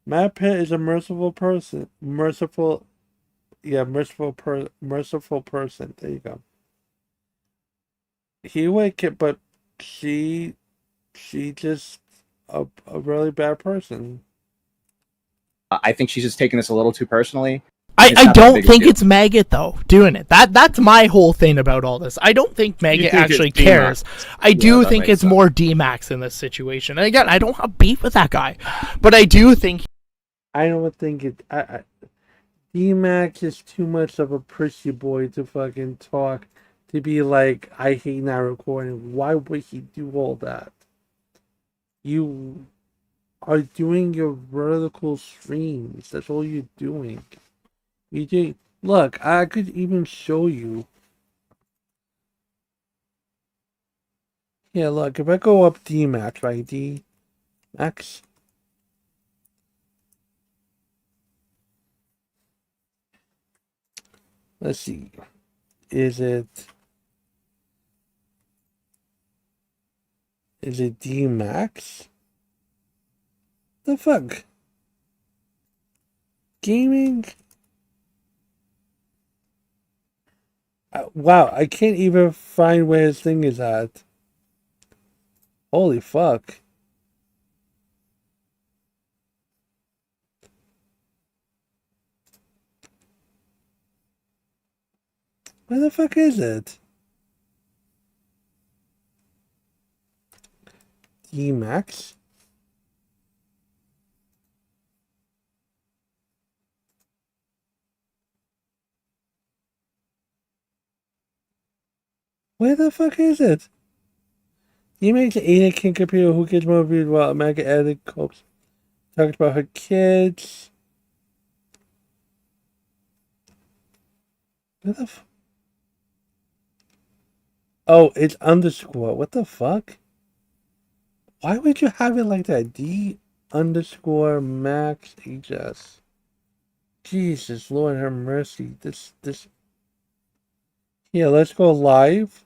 Matt Pitt is a merciful person. Merciful person. There you go. He wicked, but she just a really bad person. I think she's just taking this a little too personally. I don't think it's Maggot though doing it. That's my whole thing about all this. I don't think Maggot actually cares. I do think it's more D-Max in this situation. And again, I don't have beef with that guy, but I do think I don't think it. D-Max is too much of a prissy boy to fucking talk, to be like, I hate not recording. Why would he do all that? You are doing your vertical streams. That's all you're doing. You do. Look, I could even show you. Yeah, look, if I go up D-Max, right? D-Max. Let's see. Is it D-Max? The fuck? Gaming? Wow, I can't even find where his thing is at. Holy fuck. Where the fuck is it? D-Max? Where the fuck is it? You make the Anakin computer who gets more views while Maggot added copes. Talked about her kids. Where the Oh, it's underscore. What the fuck? Why would you have it like that? D_Max HS. Jesus, Lord have mercy. This. Yeah, let's go live.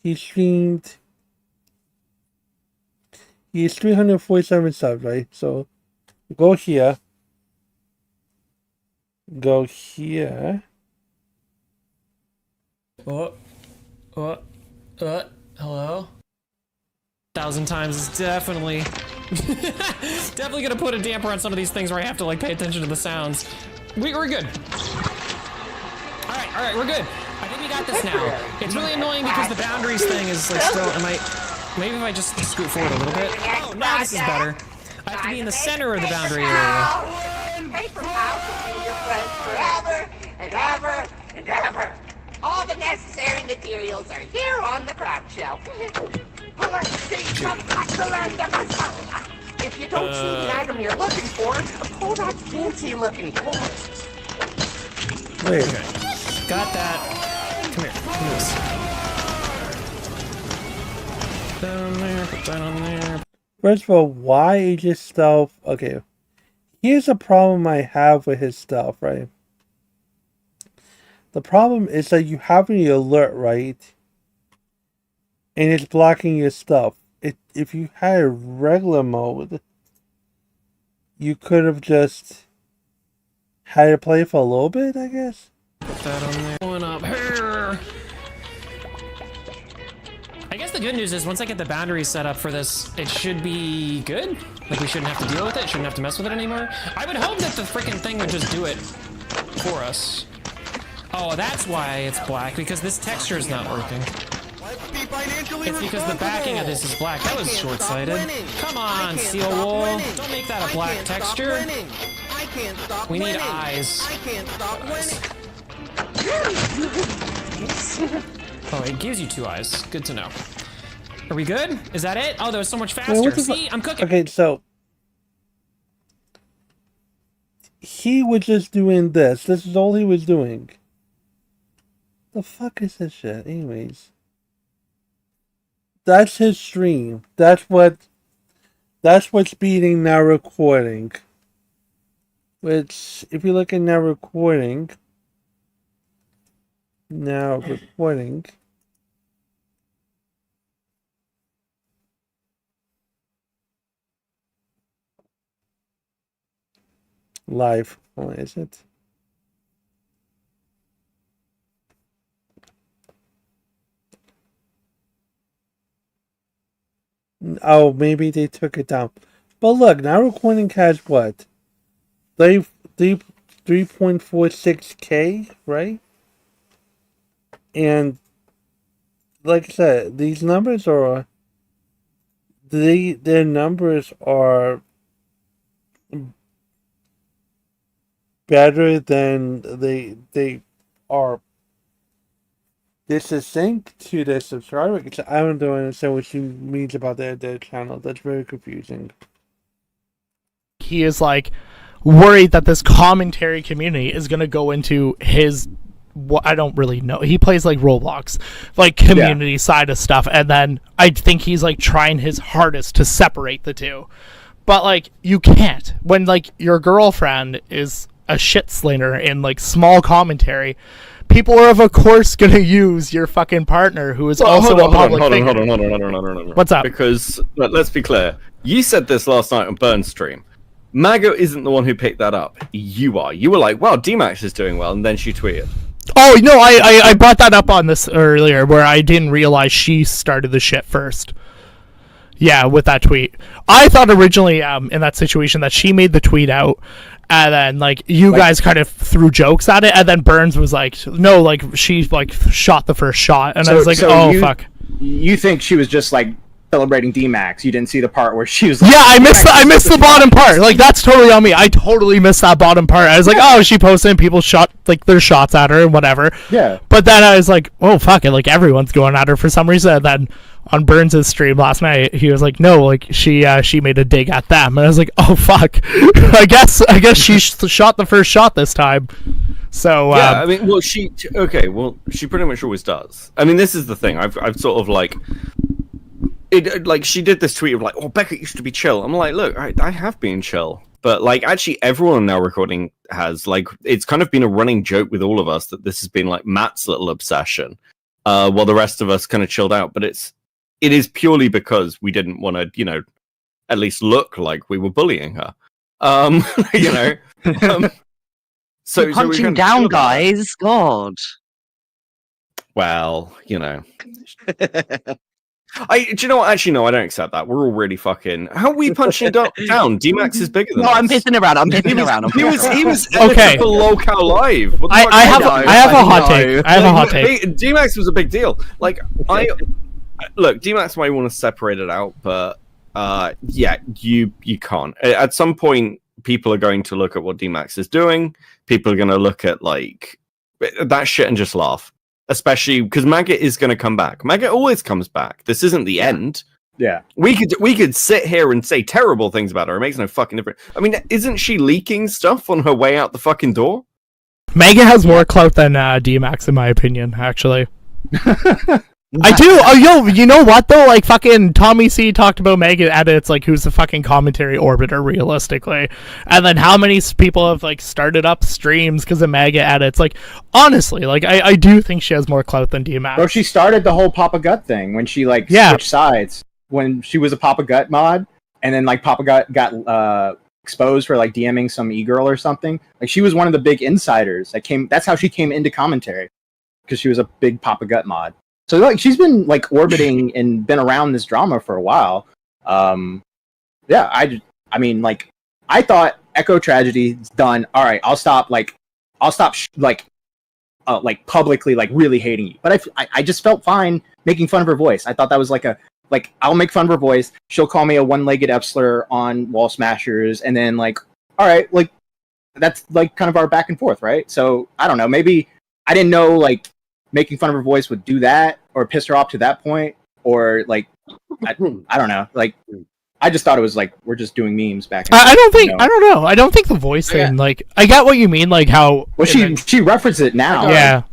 He streamed. He's 347 subs, right? So go here. Go here. Hello? 1,000 times is definitely definitely gonna put a damper on some of these things where I have to like pay attention to the sounds. We're good. All right, we're good. I think we got this now. It's really annoying because the boundaries thing is like still. Maybe if I just scoot forward a little bit. Oh, now this is better. I have to be in the center of the boundary area. Paper house will be your friend forever and ever and ever. All the necessary materials are here on the craft shelf. If you don't see the item you're looking for, pull that fancy-looking cord. Wait. Okay. Got that. Come here. Give me this. Down there. Put that on there. First of all, why is his stealth? Okay. Here's a problem I have with his stealth, right? The problem is that you have the alert, right? And it's blocking your stuff. If you had a regular mode, you could have just had it play for a little bit, I guess. Put that on there. One up here. I guess the good news is once I get the boundaries set up for this, it should be good. Like we shouldn't have to deal with it, shouldn't have to mess with it anymore. I would hope that the freaking thing would just do it for us. Oh, that's why it's black, because this texture is not working. It's because the backing of this is black. That was short-sighted. Come on, Seal Wool. Don't make that a black texture. We need eyes. Oh, it gives you 2 eyes. Good to know. Are we good? Is that it? Oh, that was so much faster. See, I'm cooking. Okay, so he was just doing this. This is all he was doing. The fuck is this shit? Anyways, that's his stream. That's what's beating now recording. Which, if you look at now recording. Live. Oh, is it? Oh, maybe they took it down. But look, now recording has what? 3.46K, right? And like I said, these numbers are their numbers are better than they are succinct to their subscriber. Because I don't understand what she means about their channel. That's very confusing. He is like worried that this commentary community is going to go into his, what, I don't really know. He plays like Roblox, like community side of stuff, and then I think he's like trying his hardest to separate the two. But like you can't when like your girlfriend is a shit slinger in like small commentary. People are of course gonna use your fucking partner who is also a public figure. Hold on. What's up? Because let's be clear. You said this last night on Byrne's stream. Maggot isn't the one who picked that up. You are. You were like, wow, D-Max is doing well, and then she tweeted. Oh, no, I brought that up on this earlier, where I didn't realize she started the shit first. Yeah, with that tweet. I thought originally, in that situation, that she made the tweet out, and then, like, you guys kind of threw jokes at it, and then Burns was like, no, like, she, like, shot the first shot, and I was like, fuck. You think she was just, like, celebrating D-Max? You didn't see the part where she was like, yeah, I missed the bottom part. Like, that's totally on me. I totally missed that bottom part. I was like, oh, she posted and people shot like their shots at her and whatever. Yeah. But then I was like, oh fuck it, like everyone's going at her for some reason. And then on Burns' stream last night, he was like, no, like she made a dig at them, and I was like, oh fuck. I guess she shot the first shot this time. So yeah, I mean, well, she pretty much always does. I mean, this is the thing. I've sort of like. Like she did this tweet of like, oh, Beckett used to be chill. I'm like, look, I have been chill, but like actually everyone now recording has, like, it's kind of been a running joke with all of us that this has been like Matt's little obsession, while the rest of us kind of chilled out. But it is purely because we didn't want to, you know, at least look like we were bullying her. You know, so punching down, guys. God. Well, you know. Do you know what? Actually, no, I don't accept that. We're all really fucking. How are we punching down? D-Max is bigger than us. No, I'm pissing around. He was okay. Local live. I have a hot take. I have a hot take. D-Max was a big deal. Like look, D-Max might want to separate it out, but yeah, you can't. At some point, people are going to look at what D-Max is doing. People are going to look at like that shit and just laugh. Especially because Maggot is going to come back. Maggot always comes back. This isn't the end. Yeah. We could sit here and say terrible things about her. It makes no fucking difference. I mean, isn't she leaking stuff on her way out the fucking door? Maggot has more clout than D-Max, in my opinion, actually. I do. Oh, yo, you know what though? Like fucking Tommy C talked about Maggot edits, like who's the fucking commentary orbiter realistically, and then how many people have like started up streams because of Maggot edits. Like honestly, like I do think she has more clout than D-Max. Bro, she started the whole Papa Gut thing when she like switched sides when she was a Papa Gut mod, and then like Papa Gut got exposed for like DMing some e-girl or something. Like she was one of the big insiders that came. That's how she came into commentary, because she was a big Papa Gut mod. So like she's been like orbiting and been around this drama for a while. Yeah, I mean like I thought Echo Tragedy's done. All right, I'll stop publicly like really hating you. But I just felt fine making fun of her voice. I thought that was like I'll make fun of her voice. She'll call me a one-legged F-slur on Wall Smashers, and then like all right, like that's like kind of our back and forth, right? So I don't know, maybe I didn't know like making fun of her voice would do that or piss her off to that point, or like I don't know, like I just thought it was like we're just doing memes back. I don't think I don't know. I don't think the voice thing. Like I get what you mean. Like how well she referenced it now. Yeah.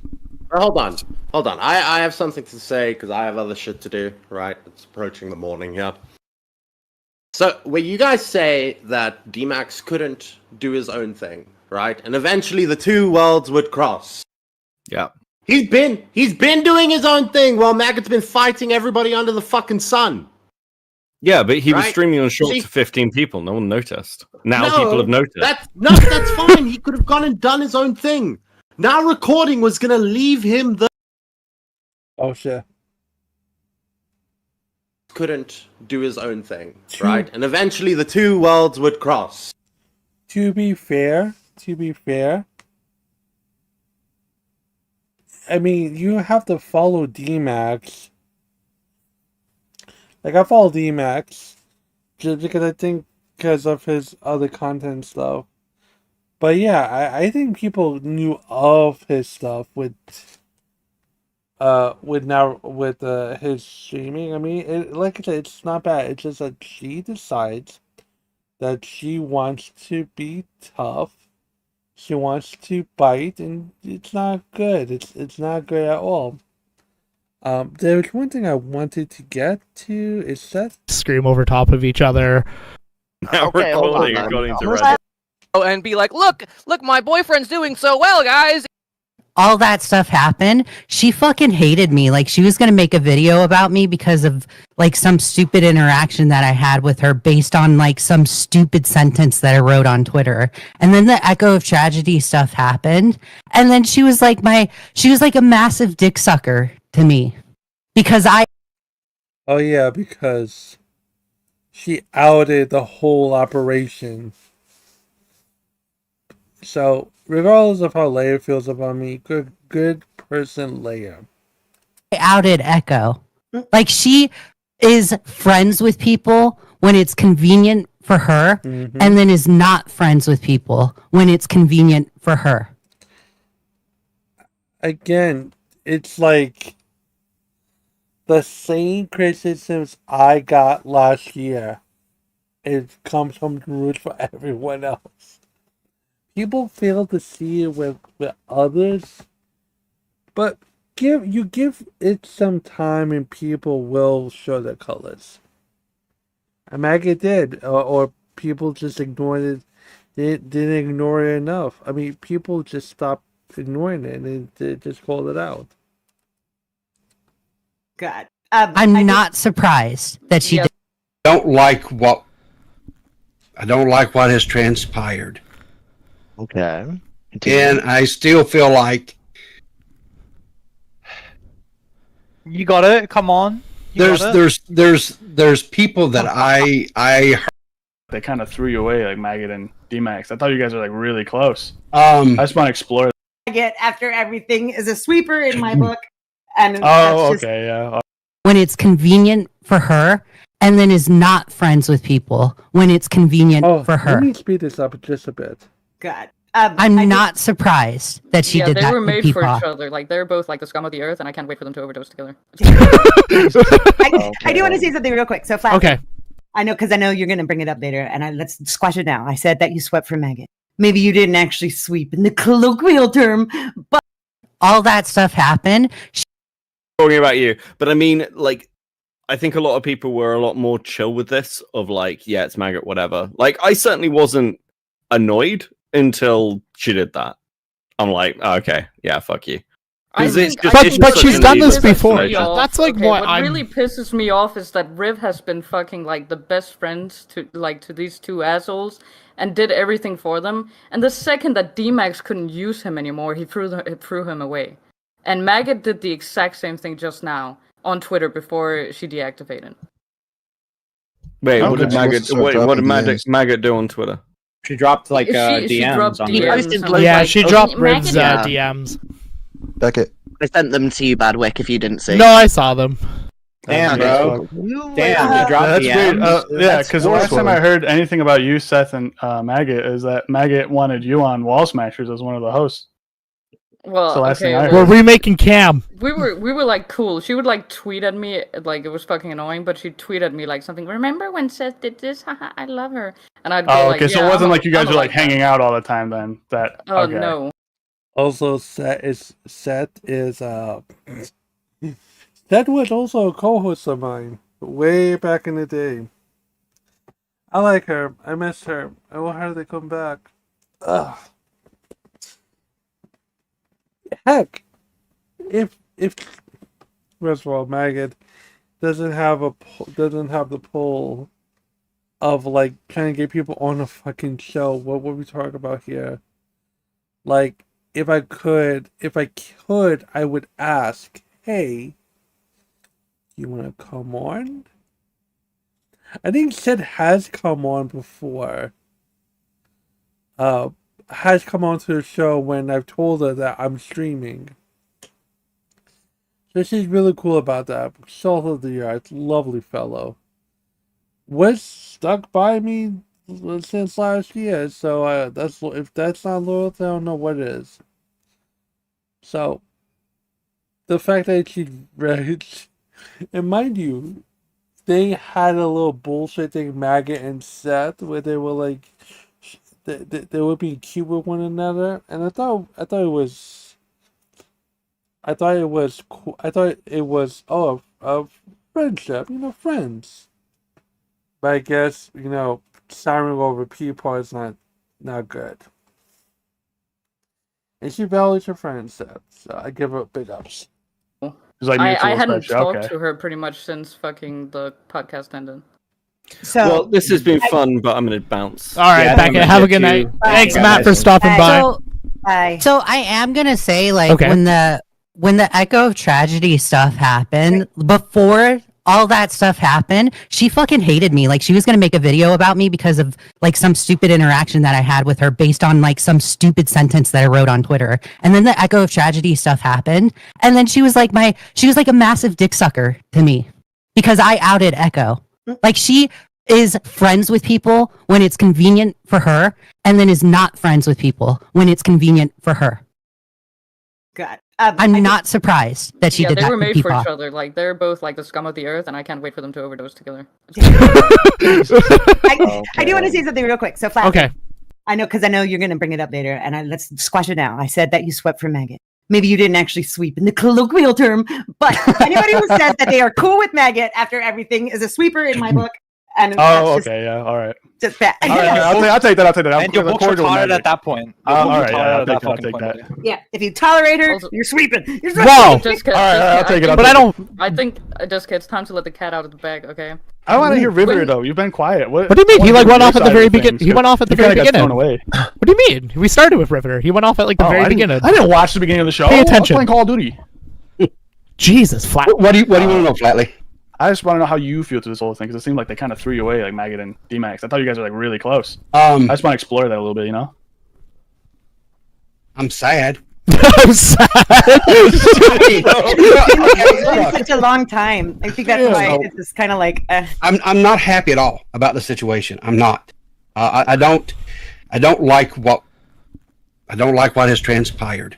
Hold on. I have something to say because I have other shit to do. Right, it's approaching the morning here. So when you guys say that D-Max couldn't do his own thing, right, and eventually the two worlds would cross. Yeah. He's been doing his own thing while Maggot's been fighting everybody under the fucking sun. Yeah, but he was streaming on short to 15 people. No one noticed. Now people have noticed. That's fine. He could have gone and done his own thing. Now recording was gonna leave him the. Oh shit. Couldn't do his own thing, right? And eventually the two worlds would cross. To be fair, I mean, you have to follow D-Max. Like, I follow D-Max just because I think because of his other content stuff. But yeah, I think people knew of his stuff with his streaming. I mean, like I said, it's not bad. It's just that she decides that she wants to be tough. She wants to bite, and it's not good. It's not good at all. There's one thing I wanted to get to. Is that Scream over top of each other. Now Okay, hold recording on. according to Almost Reddit. And be like, look, my boyfriend's doing so well, guys. all that stuff happened, she fucking hated me. Like, she was gonna make a video about me because of like some stupid interaction that I had with her based on like some stupid sentence that I wrote on Twitter. And then the Echo of Tragedy stuff happened. And then she was like a massive dick sucker to me. Because Oh yeah, because she outed the whole operation. So, regardless of how Leigha feels about me, good person Leigha. outed Echo. Like, she is friends with people when it's convenient for her, and then is not friends with people when it's convenient for her. Again, it's like the same criticisms I got last year. It comes from the roots for everyone else. People fail to see it with others, but give it some time and people will show their colors. And Maggot did, or people just ignored it. They didn't ignore it enough. I mean, people just stopped ignoring it and they just called it out. God. I'm not surprised that she did. I don't like what has transpired. Okay. And I still feel like You got it. Come on. You got it. there's people that I They kind of threw you away, like Maggot and D-Max. I thought you guys were like really close. I just want to explore. Maggot, after everything, is a sweeper in my book. And Oh, that's just, okay, yeah. When it's convenient for her, and then is not friends with people when it's convenient for her. Let me speed this up just a bit. God. I'm not surprised that she did they that were to made for Peepaw. each other. Like they're both like the scum of the earth, and I can't wait for them to overdose together. I do want to say something real quick. So, Flat, Okay. I know, because I know you're going to bring it up later, and let's squash it now. I said that you swept for Maggot. Maybe you didn't actually sweep in the colloquial term, but all that stuff happened. Talking about you, but I mean, like, I think a lot of people were a lot more chill with this. Of like, yeah, it's Maggot, whatever. Like, I certainly wasn't annoyed until she did that. I'm like, oh, okay, yeah, fuck you. 'Cause it's just- it's but just she's such done an this easy before. situation. That's like Okay, what what I'm. really pisses me off is that Riv has been fucking like the best friends to these two assholes and did everything for them. And the second that D-Max couldn't use him anymore, he threw him away. And Maggot did the exact same thing just now on Twitter before she deactivated. Wait, what Okay. did Maggot? So Wait, what did dropping Maggot do on Twitter? She dropped like She DMs dropped on DMs Twitter. and, Yeah, like, she oh, dropped Maggot- Riv's Yeah. DMs. Beckett. I sent them to you, Badwick, if you didn't see. No, I saw them. Damn, bro. Damn, Yeah, he dropped that's weird. DMs. Yeah, That's because the last time forceful. I heard anything about you, Seth, and Maggot is that Maggot wanted you on Wall Smashers as one of the hosts. Well, That's the last thing okay, I well, heard. We're remaking Cam. we were like cool. She would like tweet at me, like it was fucking annoying, but she'd tweet at me like something. Remember when Seth did this? Haha, I love her. And I'd go Oh, like, okay, so yeah, it wasn't I'm like you guys I'm were like that. hanging out all the time then. That Oh okay. no. Also, Seth is Seth was also a co-host of mine way back in the day. I like her. I miss her. I want her to come back. Ugh. Heck, if first of all, Maggot doesn't have the pull of like trying to get people on a fucking show. What would we talk about here? Like, if I could, I would ask, hey, you want to come on? I think Sid has come on before. Has come on to the show when I've told her that I'm streaming. So she's really cool about that. Salt of the earth, lovely fellow. Was stuck by me since last year. So that's if that's not loyalty, I don't know what is. So the fact that she read, and mind you, they had a little bullshit thing, Maggot and Seth, where they were like, they were being cute with one another, and I thought it was, cool. I thought it was a friendship, friends. But I guess siren over people is not good. And she values her friends, Seth, so I give her big ups. Like I hadn't friendship, talked okay. to her pretty much since fucking the podcast ended. So well, this has been fun, but I'm gonna bounce. All right, Becca. Have a good night. Thanks, Matt, for stopping by. So I am gonna say, like, Okay. when the Echo of Tragedy stuff happened, before all that stuff happened, she fucking hated me. Like, she was gonna make a video about me because of like some stupid interaction that I had with her based on like some stupid sentence that I wrote on Twitter. And then the Echo of Tragedy stuff happened, and then she was like a massive dick sucker to me because I outed Echo. Like, she is friends with people when it's convenient for her, and then is not friends with people when it's convenient for her. God. I'm not surprised that she Yeah, did they that were to made for Peepaw. each other. Like, they're both like the scum of the earth, and I can't wait for them to overdose together. I do want to say something real quick. So, Flat. Okay. I know you're going to bring it up later, and let's squash it now. I said that you swept for Maggot. Maybe you didn't actually sweep in the colloquial term, but anybody who says that they are cool with Maggot after everything is a sweeper in my book. And Oh, that's okay, yeah, all right. just bad. All right, I'll take that. And your book's retarded at that point. Your All book's right, retarded yeah, at I'll that take that. Yeah, if you tolerate her, you're sweeping. You're sweeping. Whoa! All right, I'll take it. But I don't. I think, Jessica, it's time to let the cat out of the bag, okay? I want to hear River though. You've been quiet. What do you mean? He like went off at the very beginning. beginning. He went off at the very Got beginning. thrown away. What do you mean? We started with Riveter. He went off at like the very beginning. I didn't watch the beginning of the show. Pay I was attention. playing Call of Duty. Jesus, Flat. What do you want to know, Flatley? I just want to know how you feel to this whole thing because it seemed like they kind of threw you away, like Maggot and D-Max. I thought you guys were like really close. I just want to explore that a little bit, you know. I'm sad. I'm sad. It's been such a long time. I think that's why it's just kind of like. I'm not happy at all about the situation. I'm not. I don't like what has transpired.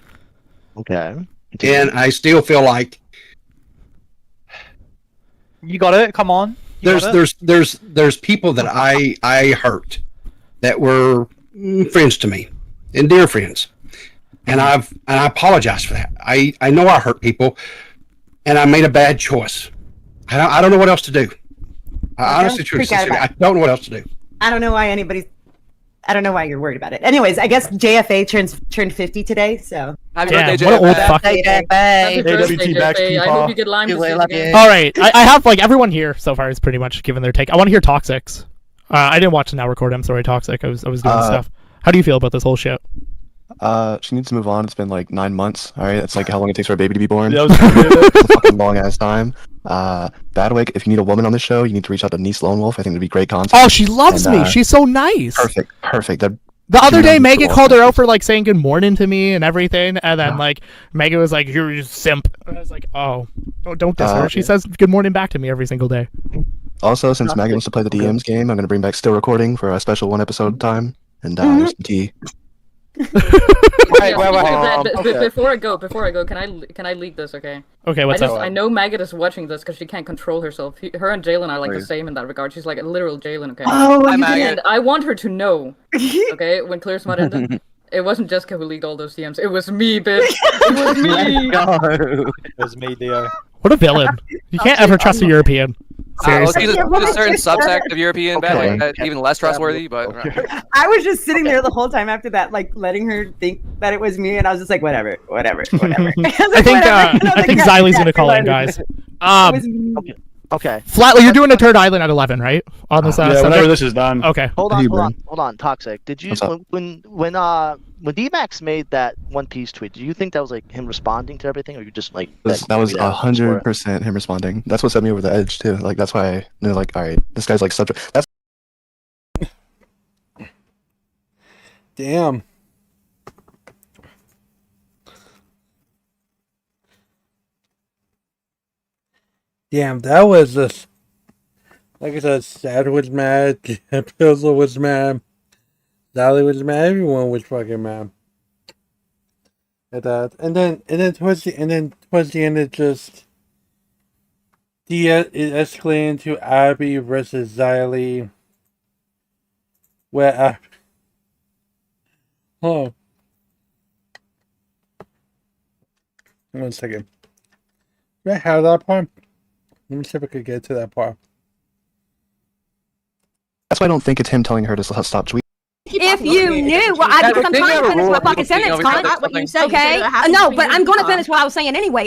Okay. And I still feel like You got it. Come on. You got it. there's people that I hurt that were friends to me and dear friends, and I apologize for that. I know I hurt people, and I made a bad choice. I don't know what else to do. I honestly, truly, sincerely, I don't know what else to do. I don't know why you're worried about it. Anyways, I guess JFA turned 50 today, so. Happy birthday, what an old fuck. Happy birthday, JFA. I hope you get Lyme disease again. All right, I have like everyone here so far has pretty much given their take. I want to hear Toxic's. I didn't watch the Now Record. I'm sorry, Toxic. I was doing stuff. How do you feel about this whole shit? She needs to move on. It's been like 9 months. All right, that's like how long it takes for a baby to be born. Yeah, it's a fucking long ass time. Badwick, if you need a woman on this show, you need to reach out to Niece Lone Wolf. I think it'd be a great concept. Oh, she loves me. She's so nice. Perfect. The other day, Maggot called her out for like saying good morning to me and everything, and then like Maggot was like, "You're a simp." And I was like, "Oh, don't diss her. She says good morning back to me every single day." Also, since Maggot wants to play the DMs game, I'm gonna bring back still recording for a special 1 episode time and some tea. Wait. okay. Before I go, can I leak this, okay? Okay, what's up? I know Maggot is watching this because she can't control herself. Her and Jalen are like the same in that regard. She's like a literal Jalen, okay? Oh, and I want her to know, okay, when Clear Smut ended, it wasn't Jessica who leaked all those DMs. It was me, bitch. It was me. It was me, Dio. What a villain! You can't ever trust a European. Seriously. There's a certain subsect of European bad, like, even less trustworthy, but I was just sitting there the whole time after that, like letting her think that it was me, and I was just like, whatever. I think Xylee's gonna call in, guys. Okay. Flatly, you're doing a Turd Island at 11, right? On this yeah, subject? whenever this is done. Okay. Hold on, Toxic. Did you when D-Max made that One Piece tweet? Do you think that was like him responding to everything, or you just like That was 100% him responding. That's what set me over the edge too. Like that's why I knew, like, all right, this guy's like subject. That's Damn. Damn, that was Like I said, Sad was mad, Pizzle was mad, Sally was mad, everyone was fucking mad at that. And then towards the end, it just it escalated into Abby versus Xylee, where hold on 1 second. Did I have that part? Let me see if I could get to that part. That's why I don't think it's him telling her to stop tweeting. If you knew, well, because I'm trying to finish my fucking sentence, cunt. What you said, Okay? you said it happened No, between but you I'm and going to Bob. finish what I was saying anyway.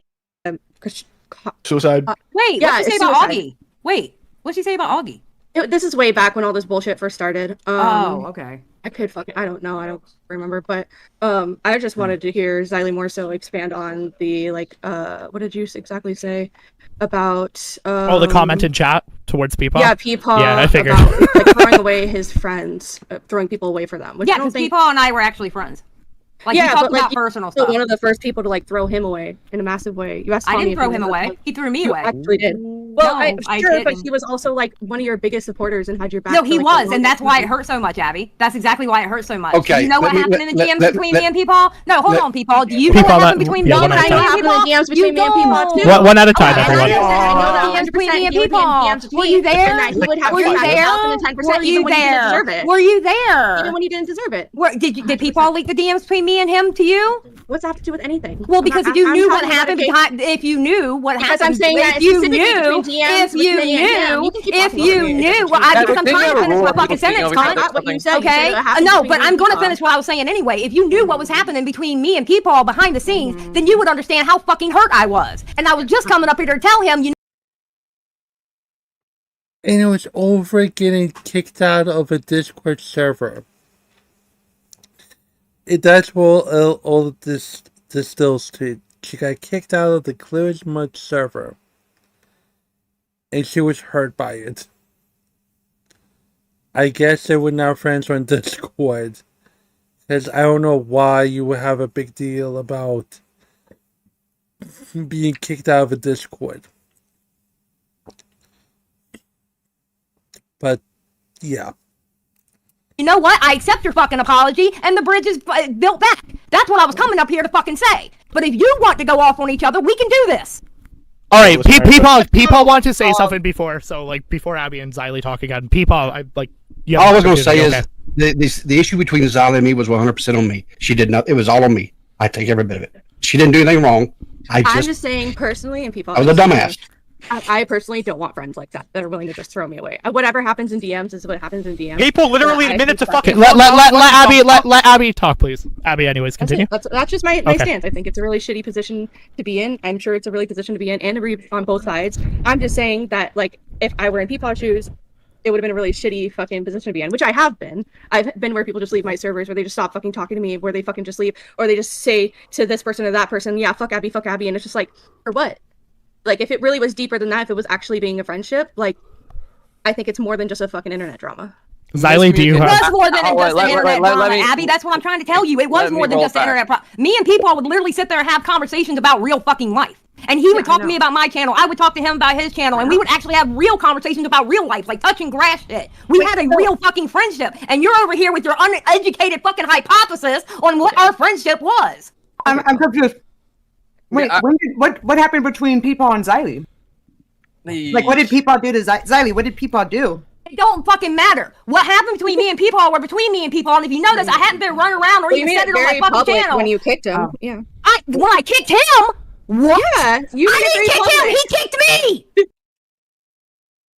Suicide. Wait, Yeah, what'd she say it's about suicide. Augie? Wait, what'd she say about Augie? This is way back when all this bullshit first started. Oh, okay. I could fucking, I don't know, I don't remember, but I just wanted to hear Xylee more so expand on the like what did you exactly say about the commented chat towards people. Yeah, people. Yeah, I figured. About, like throwing away his friends, throwing people away for them. Which Yeah, I don't because think... Peepaw and I were actually friends. Like, yeah, we talked but like about personal stuff. one of the first people to like throw him away in a massive way. You asked I Tommy didn't if throw he him was away. like- He threw me You away. actually did. Well, No, I'm I sure, but didn't. he was also like one of your biggest supporters and had your back. No, for, he like, the was, and longest that's why it time. hurt so much, Abby. That's exactly why it hurt so much. Okay, Do you know what let me- happened in the let- DMs let- between let- me and Peepaw? No, hold let- on, Peepaw. Do you know Peepaw, what happened let- between yeah, Bob one and at a I time. and Peepaw? DMs between me and Peepaw, too. One at a time, Oh, and everyone. I know that DMs between me and he would be in Peepaw. DMs with Were me, you there? and that he would have Were you your back there? 1,010% Were even you when he didn't deserve there? it. Were you there? Even when he didn't deserve it. Did Peepaw leak the DMs between me and him to you? What's that have to do with anything? Well, because if you I'm knew what talking about happened a case- behind, if you knew what Because happened, I'm saying that if you specifically knew, between DMs if you with me and him, knew, you can keep if talking you about me. knew, well, Yeah, because but I'm they trying to never finish rule my people fucking speaking sentence, over each cunt. other. That's what you said. You said Okay? it happened No, between but me I'm and going to Peepaw. finish what I was saying anyway. If you knew what was happening between me and Peepaw behind the scenes, then you would understand how fucking hurt I was. And I was just coming up here to tell him, you And it was over getting kicked out of a Discord server. That's what all of this distills to. She got kicked out of the Clear as Mud server. And she was hurt by it. I guess they were now friends on Discord. Because I don't know why you would have a big deal about being kicked out of a Discord. But, yeah. You know what? I accept your fucking apology, and the bridge is built back. That's what I was coming up here to fucking say. But if you want to go off on each other, we can do this. All right, Peepaw wanted to say something before, so like before Abby and Xylee talk again. Peepaw, I like. Yeah, All I was going to say is the issue between Xylee and me was 100% on me. She did not. It was all on me. I take every bit of it. She didn't do anything wrong. I'm just saying personally, and people. I was a dumbass. I personally don't want friends like that are willing to just throw me away. Whatever happens in DMs is what happens in DMs. People literally But I admitted to think fucking. Let Abby talk, please. Abby, anyways, That's continue. it. That's just my Okay. stance. I think it's a really shitty position to be in. I'm sure it's a really position to be in and agree on both sides. I'm just saying that, like, if I were in Peepaw's shoes, it would have been a really shitty fucking position to be in, which I have been. I've been where people just leave my servers, where they just stop fucking talking to me, where they fucking just leave, or they just say to this person or that person, yeah, fuck Abby, and it's just like, for what? Like, if it really was deeper than that, if it was actually being a friendship, like, I think it's more than just a fucking internet drama. Xylee, do you It have? was more than just an internet drama, let me- Abby. That's what I'm trying to tell you. It was let me more than roll just an back. internet problem. Me and Peepaw would literally sit there and have conversations about real fucking life. And he would talk to me about my channel. I would talk to him about his channel. And we would actually have real conversations about real life, like touching grass shit. We had a real fucking friendship. And you're over here with your uneducated fucking hypothesis on what our friendship was. I'm confused. Wait, Yeah, what happened between Peepaw and Xylee? Like, what did Peepaw do to Xylee? What did Peepaw do? It don't fucking matter. What happened between me and Peepaw were between me and Peepaw. And if you notice, I hadn't been running around or You even made said it it on my very fucking public channel. when you kicked him. Yeah. When I kicked him? What? Yeah, you I made it didn't very kick him. public. He kicked me.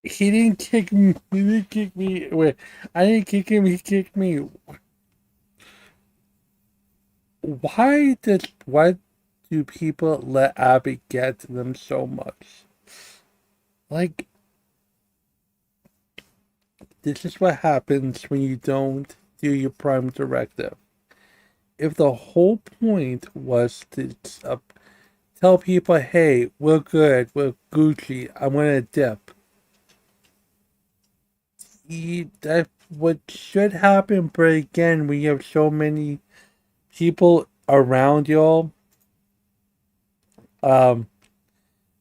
He didn't kick me. He didn't kick me. Wait, I didn't kick him. He kicked me. Why do people let Abby get to them so much? Like, this is what happens when you don't do your prime directive. If the whole point was to tell people, hey, we're good, we're Gucci, I'm gonna dip. That what should happen, but again, we have so many people around y'all.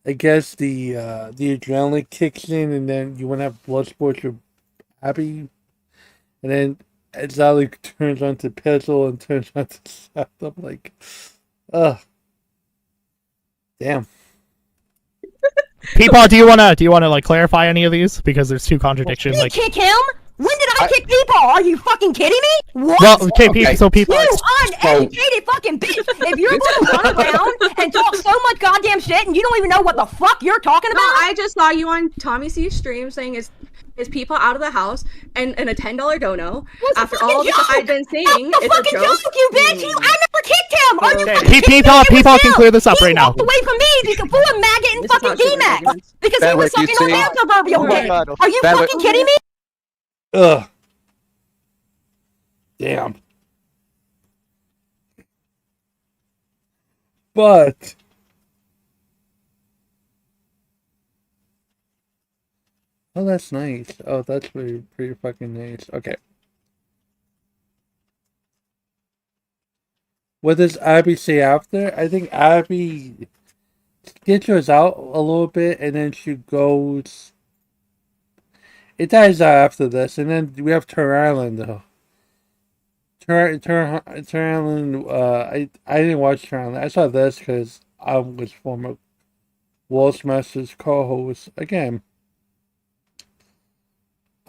I guess the adrenaline kicks in, and then you want to have blood sports with Abby, and then Zali turns onto Pizzle and turns onto Seth. I'm like, ugh, damn. Peepaw, do you wanna like clarify any of these because there's two contradictions? You Like, kick him? When did I kick people? Are you fucking kidding me? What? well, okay, Peepaw. You uneducated fucking bitch! If you're gonna run around and talk so much goddamn shit and you don't even know what the fuck you're talking about, I just saw you on Tommy C's stream saying is people out of the house and a $10 dono. After all the stuff I've been seeing, it's a joke, you bitch! I never kicked him! Are you fucking Peepaw can clear this up right now. walked away from me because full of Maggot and fucking D-Max because he was Badwick, you sucking on see? their proverbial Oh my dick. God. Are you Badwick. fucking kidding me? Ugh. Damn. But oh, that's nice. Oh, that's pretty fucking nice. Okay. What does Abby say after? I think Abby skitchers out a little bit, and then she goes. It dies out after this, and then we have Tyrannon though. Tyrannon. I didn't watch Tyrannon. I saw this because I was former Wolf's Master's co-host. Again,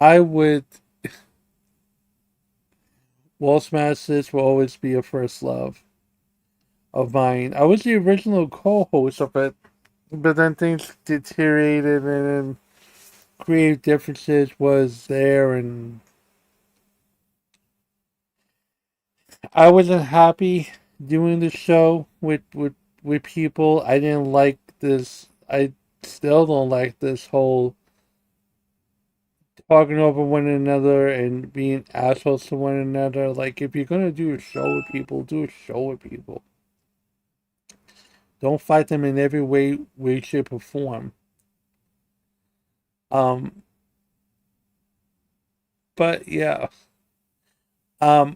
I would. Wolf's Masters will always be a first love of mine. I was the original co-host of it, but then things deteriorated, and then creative differences was there, and I wasn't happy doing the show with people. I didn't like this. I still don't like this whole talking over one another and being assholes to one another. Like, if you're gonna do a show with people, do a show with people. Don't fight them in every way, shape, or form. But yeah. I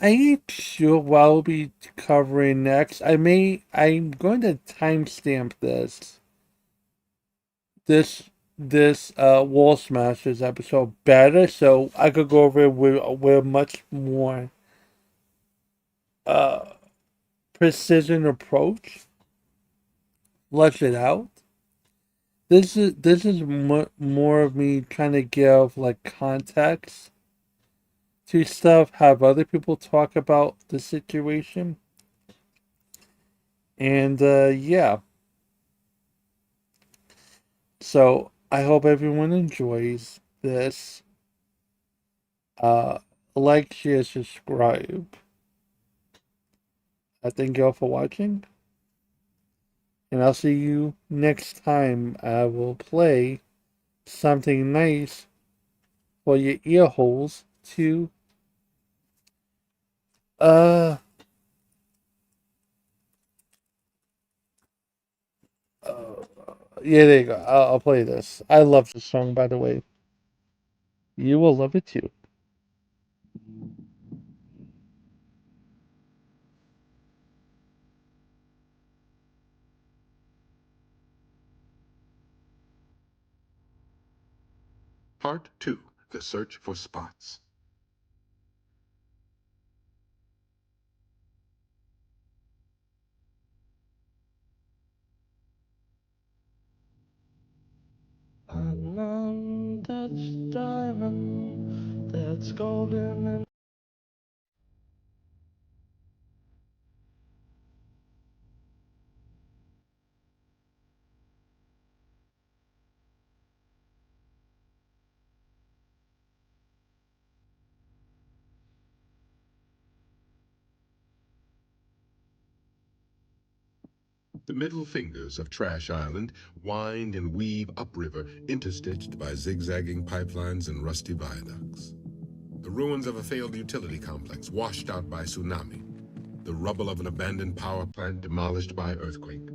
ain't sure what I'll be covering next. I'm going to timestamp this Wall Smashers episode better, so I could go over it with a much more precision approach. Flush it out. This is more of me trying to give like context to stuff, have other people talk about the situation. And yeah. So I hope everyone enjoys this. Like, share, subscribe. I thank y'all for watching. And I'll see you next time. I will play something nice for your ear holes to yeah, there you go. I'll play this. I love this song, by the way. You will love it too. Part 2, The Search for Spots. An untouched diamond that's golden and The middle fingers of Trash Island wind and weave upriver, interstitched by zigzagging pipelines and rusty viaducts. The ruins of a failed utility complex washed out by tsunami. The rubble of an abandoned power plant demolished by earthquake.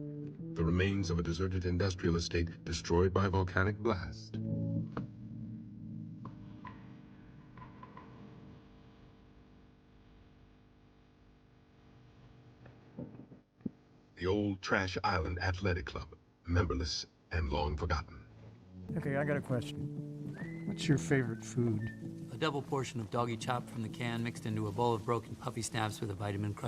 The remains of a deserted industrial estate destroyed by volcanic blast. The old Trash Island Athletic Club, memberless and long forgotten. Okay, I got a question. What's your favorite food? A double portion of doggy chop from the can mixed into a bowl of broken puppy snaps with a vitamin crush.